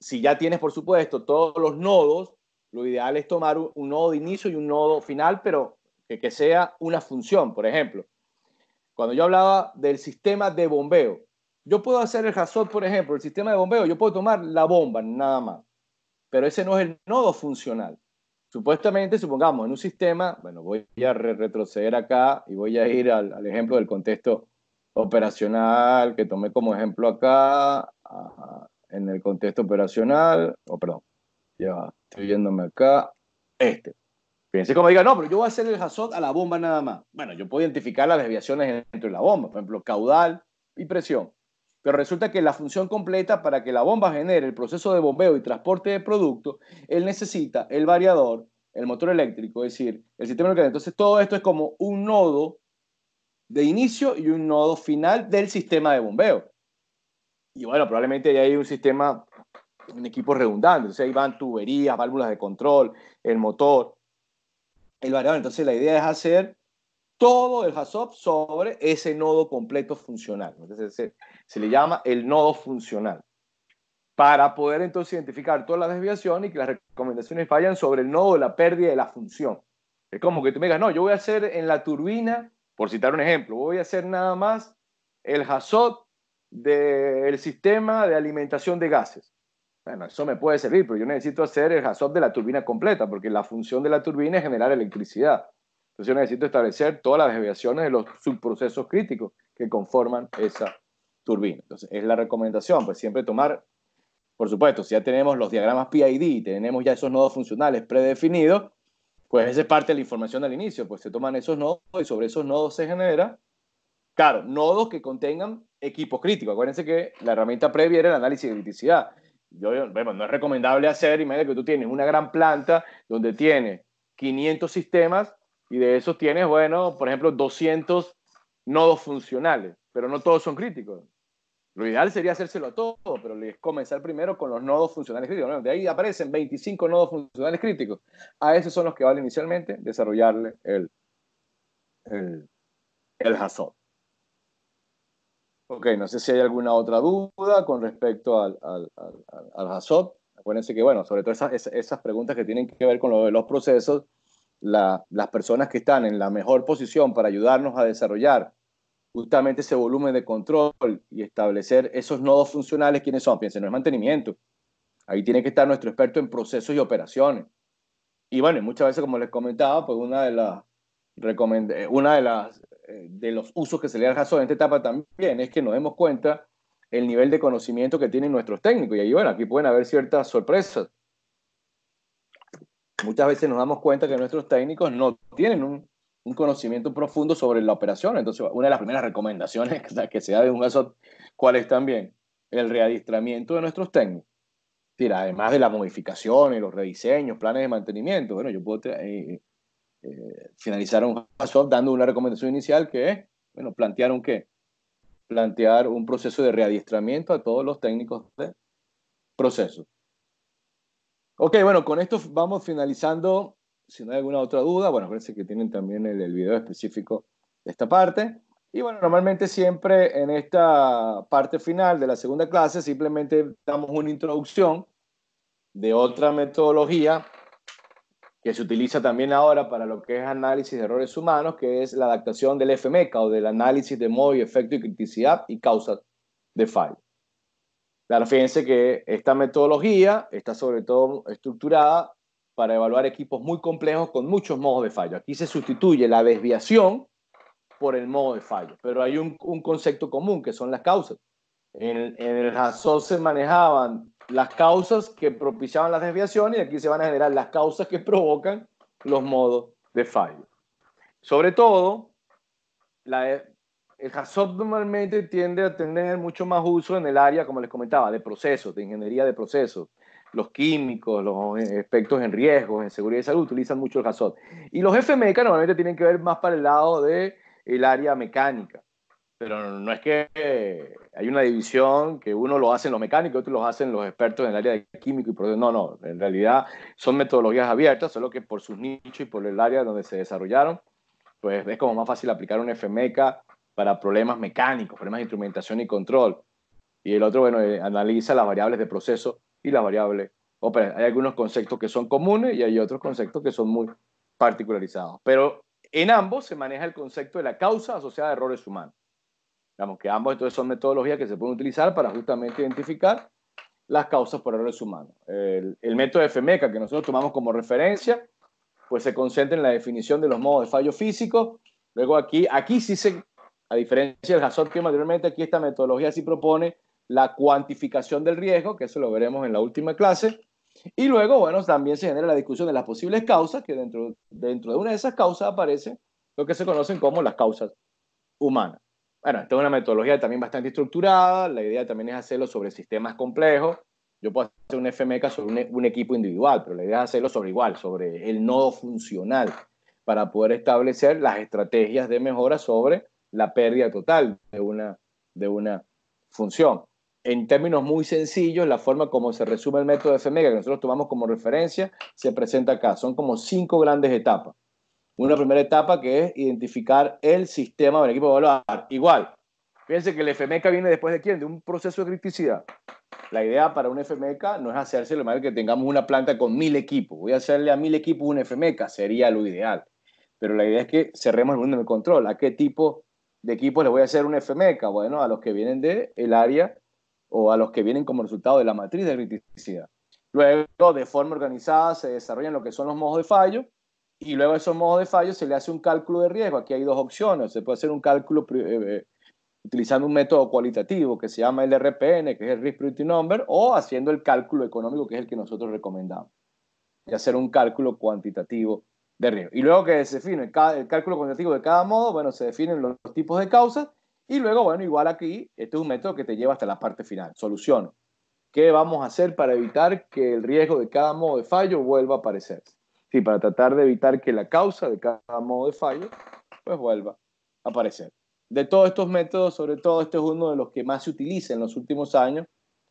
si ya tienes, por supuesto, todos los nodos, lo ideal es tomar un nodo de inicio y un nodo final, pero que sea una función. Por ejemplo, cuando yo hablaba del sistema de bombeo, yo puedo hacer el Hazard, por ejemplo, el sistema de bombeo, yo puedo tomar la bomba nada más, pero ese no es el nodo funcional. Supuestamente, supongamos, en un sistema, bueno, voy a retroceder acá y voy a ir al ejemplo del contexto operacional que tomé como ejemplo acá. Ajá, en el contexto operacional, perdón, ya estoy yéndome acá, Fíjense como diga, no, pero yo voy a hacer el Hazard a la bomba nada más. Bueno, yo puedo identificar las desviaciones dentro de la bomba, por ejemplo, caudal y presión. Pero resulta que la función completa para que la bomba genere el proceso de bombeo y transporte de producto, él necesita el variador, el motor eléctrico, es decir, el sistema eléctrico. Entonces todo esto es como un nodo de inicio y un nodo final del sistema de bombeo. Y bueno, probablemente hay un sistema, un equipo redundante. Entonces ahí van tuberías, válvulas de control, el motor, el variador. Entonces la idea es hacer todo el HACCP sobre ese nodo completo funcional. Entonces se le llama el nodo funcional. Para poder entonces identificar todas las desviaciones y que las recomendaciones fallan sobre el nodo de la pérdida de la función. Es como que tú me digas, no, yo voy a hacer en la turbina, por citar un ejemplo, voy a hacer nada más el HACCP del sistema de alimentación de gases. Bueno, eso me puede servir, pero yo necesito hacer el HACCP de la turbina completa, porque la función de la turbina es generar electricidad. Entonces yo necesito establecer todas las desviaciones de los subprocesos críticos que conforman esa turbina. Entonces es la recomendación, pues siempre tomar, por supuesto, si ya tenemos los diagramas PID, tenemos ya esos nodos funcionales predefinidos, pues esa es parte de la información al inicio, pues se toman esos nodos y sobre esos nodos se genera, claro, nodos que contengan equipos críticos. Acuérdense que la herramienta previa era el análisis de criticidad. Bueno, no es recomendable hacer, imagínate que tú tienes una gran planta donde tienes 500 sistemas y de esos tienes, bueno, por ejemplo, 200 nodos funcionales, pero no todos son críticos. Lo ideal sería hacérselo a todo, pero es comenzar primero con los nodos funcionales críticos. ¿No? De ahí aparecen 25 nodos funcionales críticos. A esos son los que vale inicialmente desarrollarle el Hazard. Ok, no sé si hay alguna otra duda con respecto al HAZOP. Acuérdense que, bueno, sobre todo esas preguntas que tienen que ver con lo de los procesos, las personas que están en la mejor posición para ayudarnos a desarrollar justamente ese volumen de control y establecer esos nodos funcionales, ¿quiénes son? Piensen, no es mantenimiento. Ahí tiene que estar nuestro experto en procesos y operaciones. Y bueno, muchas veces, como les comentaba, pues de los usos que se le da al Jason en esta etapa también es que nos demos cuenta el nivel de conocimiento que tienen nuestros técnicos. Y ahí, bueno, aquí pueden haber ciertas sorpresas. Muchas veces nos damos cuenta que nuestros técnicos no tienen un conocimiento profundo sobre la operación. Entonces, una de las primeras recomendaciones que se da de un Jason, ¿cuál es también? El readiestramiento de nuestros técnicos. Es decir, además de las modificaciones, los rediseños, planes de mantenimiento, bueno, yo puedo finalizar un HAZOP dando una recomendación inicial que es, bueno, plantear un proceso de readiestramiento a todos los técnicos de proceso. Ok, bueno, con esto vamos finalizando. Si no hay alguna otra duda, bueno, parece que tienen también el video específico de esta parte. Y bueno, normalmente siempre en esta parte final de la segunda clase simplemente damos una introducción de otra metodología que se utiliza también ahora para lo que es análisis de errores humanos, que es la adaptación del FMECA o del análisis de modo y efecto y criticidad y causas de fallo. Claro, fíjense que esta metodología está sobre todo estructurada para evaluar equipos muy complejos con muchos modos de fallo. Aquí se sustituye la desviación por el modo de fallo, pero hay un concepto común que son las causas. En el JASOL se manejaban las causas que propiciaban las desviaciones y aquí se van a generar las causas que provocan los modos de fallo. Sobre todo, el JASOL normalmente tiende a tener mucho más uso en el área, como les comentaba, de procesos, de ingeniería de procesos. Los químicos, los aspectos en riesgos, en seguridad y salud, utilizan mucho el JASOL. Y los FMECA normalmente tienen que ver más para el lado del área mecánica. Pero no es que hay una división que uno lo hacen los mecánicos y otros lo hacen los expertos en el área de químico y procesos. No, no, en realidad son metodologías abiertas, solo que por sus nichos y por el área donde se desarrollaron, pues es como más fácil aplicar un FMECA para problemas mecánicos, problemas de instrumentación y control. Y el otro, bueno, analiza las variables de proceso y las variables operativas. Hay algunos conceptos que son comunes y hay otros conceptos que son muy particularizados. Pero en ambos se maneja el concepto de la causa asociada a errores humanos. Digamos que ambos entonces son metodologías que se pueden utilizar para justamente identificar las causas por errores humanos. El método FMECA que nosotros tomamos como referencia, pues se concentra en la definición de los modos de fallo físico. Luego aquí sí a diferencia del HAZOP que anteriormente, aquí esta metodología sí propone la cuantificación del riesgo, que eso lo veremos en la última clase. Y luego, bueno, también se genera la discusión de las posibles causas, que dentro de una de esas causas aparece lo que se conocen como las causas humanas. Bueno, esta es una metodología también bastante estructurada, la idea también es hacerlo sobre sistemas complejos. Yo puedo hacer un FMK sobre un equipo individual, pero la idea es hacerlo sobre igual, sobre el nodo funcional, para poder establecer las estrategias de mejora sobre la pérdida total de una función. En términos muy sencillos, la forma como se resume el método FMK que nosotros tomamos como referencia se presenta acá. Son como 5 grandes etapas. Una primera etapa que es identificar el sistema del equipo de evaluar. Igual, fíjense que el FMECA viene después de quién? De un proceso de criticidad. La idea para un FMECA no es hacerse lo mal que tengamos una planta con 1000 equipos. Voy a hacerle a 1000 equipos un FMECA, sería lo ideal. Pero la idea es que cerremos el mundo del control. ¿A qué tipo de equipos le voy a hacer un FMECA? Bueno, a los que vienen del área o a los que vienen como resultado de la matriz de criticidad. Luego, de forma organizada, se desarrollan lo que son los modos de fallo y luego a esos modos de fallo se le hace un cálculo de riesgo. Aquí hay dos opciones. Se puede hacer un cálculo utilizando un método cualitativo que se llama el RPN, que es el Risk Predictive Number, o haciendo el cálculo económico, que es el que nosotros recomendamos, y hacer un cálculo cuantitativo de riesgo. Y luego que se define el cálculo cuantitativo de cada modo, bueno, se definen los tipos de causas, y luego, bueno, igual aquí, este es un método que te lleva hasta la parte final, solución. ¿Qué vamos a hacer para evitar que el riesgo de cada modo de fallo vuelva a aparecer? Sí, para tratar de evitar que la causa de cada modo de fallo pues vuelva a aparecer. De todos estos métodos, sobre todo este es uno de los que más se utiliza en los últimos años,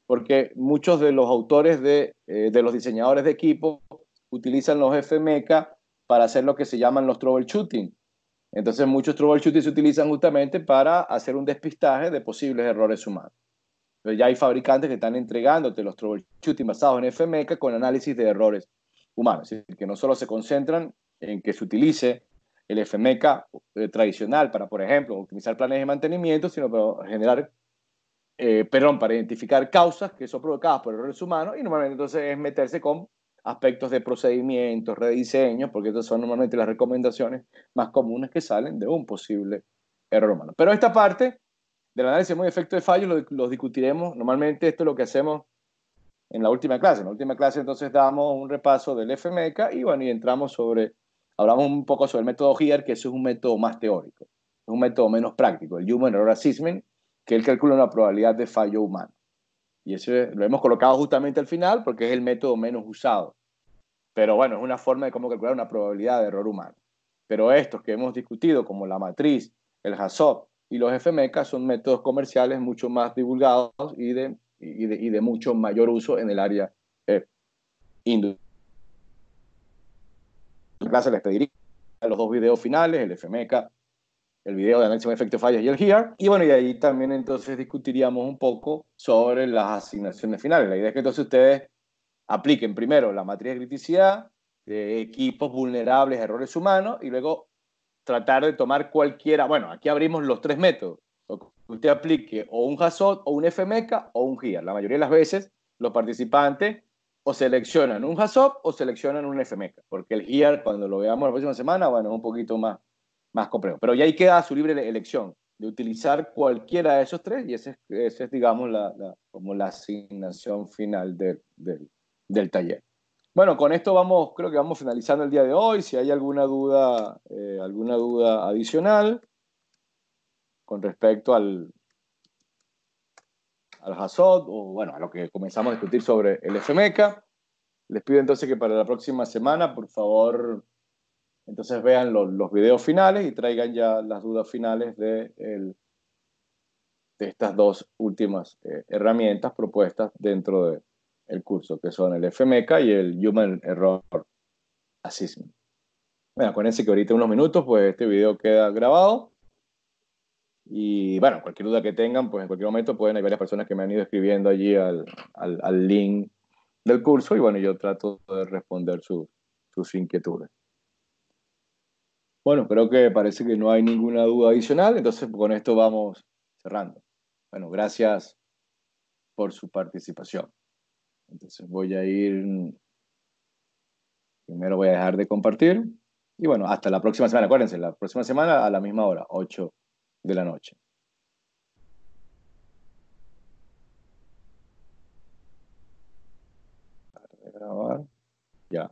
porque muchos de los autores de los diseñadores de equipo utilizan los FMECA para hacer lo que se llaman los troubleshooting. Entonces muchos troubleshooting se utilizan justamente para hacer un despistaje de posibles errores humanos. Entonces ya hay fabricantes que están entregándote los troubleshooting basados en FMECA con análisis de errores humanos. Es decir, que no solo se concentran en que se utilice el FMECA tradicional para, por ejemplo, optimizar planes de mantenimiento, sino para generar, para identificar causas que son provocadas por errores humanos, y normalmente entonces es meterse con aspectos de procedimientos, rediseños, porque estas son normalmente las recomendaciones más comunes que salen de un posible error humano. Pero esta parte del análisis de efectos de fallos lo discutiremos. Normalmente esto es lo que hacemos en la última clase. En la última clase entonces damos un repaso del FMECA y bueno, y hablamos un poco sobre el método HEAR, que eso es un método más teórico, es un método menos práctico, el Human Error Assessment, que él calcula una probabilidad de fallo humano. Y ese lo hemos colocado justamente al final porque es el método menos usado. Pero bueno, es una forma de cómo calcular una probabilidad de error humano. Pero estos que hemos discutido, como la matriz, el HASOP y los FMECA, son métodos comerciales mucho más divulgados y de mucho mayor uso en el área industrial. En clase les pediría los dos videos finales, el FMECA, el video de análisis de efectos de fallas y el HEAR. Y bueno, y ahí también entonces discutiríamos un poco sobre las asignaciones finales. La idea es que entonces ustedes apliquen primero la matriz de criticidad de equipos vulnerables a errores humanos y luego tratar de tomar cualquiera. Bueno, aquí abrimos los tres métodos. Usted aplique o un HASOT o un FMECA o un HEAR. La mayoría de las veces los participantes o seleccionan un HASOP o seleccionan un FMECA, porque el HEAR, cuando lo veamos la próxima semana, bueno, es un poquito más complejo. Pero ya ahí queda a su libre elección de utilizar cualquiera de esos tres, y esa es digamos, como la asignación final del taller. Bueno, con esto creo que vamos finalizando el día de hoy. Si hay alguna duda adicional con respecto al HASOT o bueno, a lo que comenzamos a discutir sobre el FMECA, les pido entonces que para la próxima semana, por favor, entonces vean los videos finales y traigan ya las dudas finales de estas dos últimas herramientas propuestas dentro del curso, que son el FMECA y el Human Error Assessment. Bueno, acuérdense que ahorita en unos minutos pues este video queda grabado y bueno, cualquier duda que tengan, pues en cualquier momento hay varias personas que me han ido escribiendo allí al link del curso y bueno, yo trato de responder sus inquietudes. Bueno, creo que parece que no hay ninguna duda adicional, entonces con esto vamos cerrando. Bueno, gracias por su participación. Entonces primero voy a dejar de compartir y bueno, hasta la próxima semana. Acuérdense, la próxima semana a la misma hora, 8 de la noche. Grabar. Ya.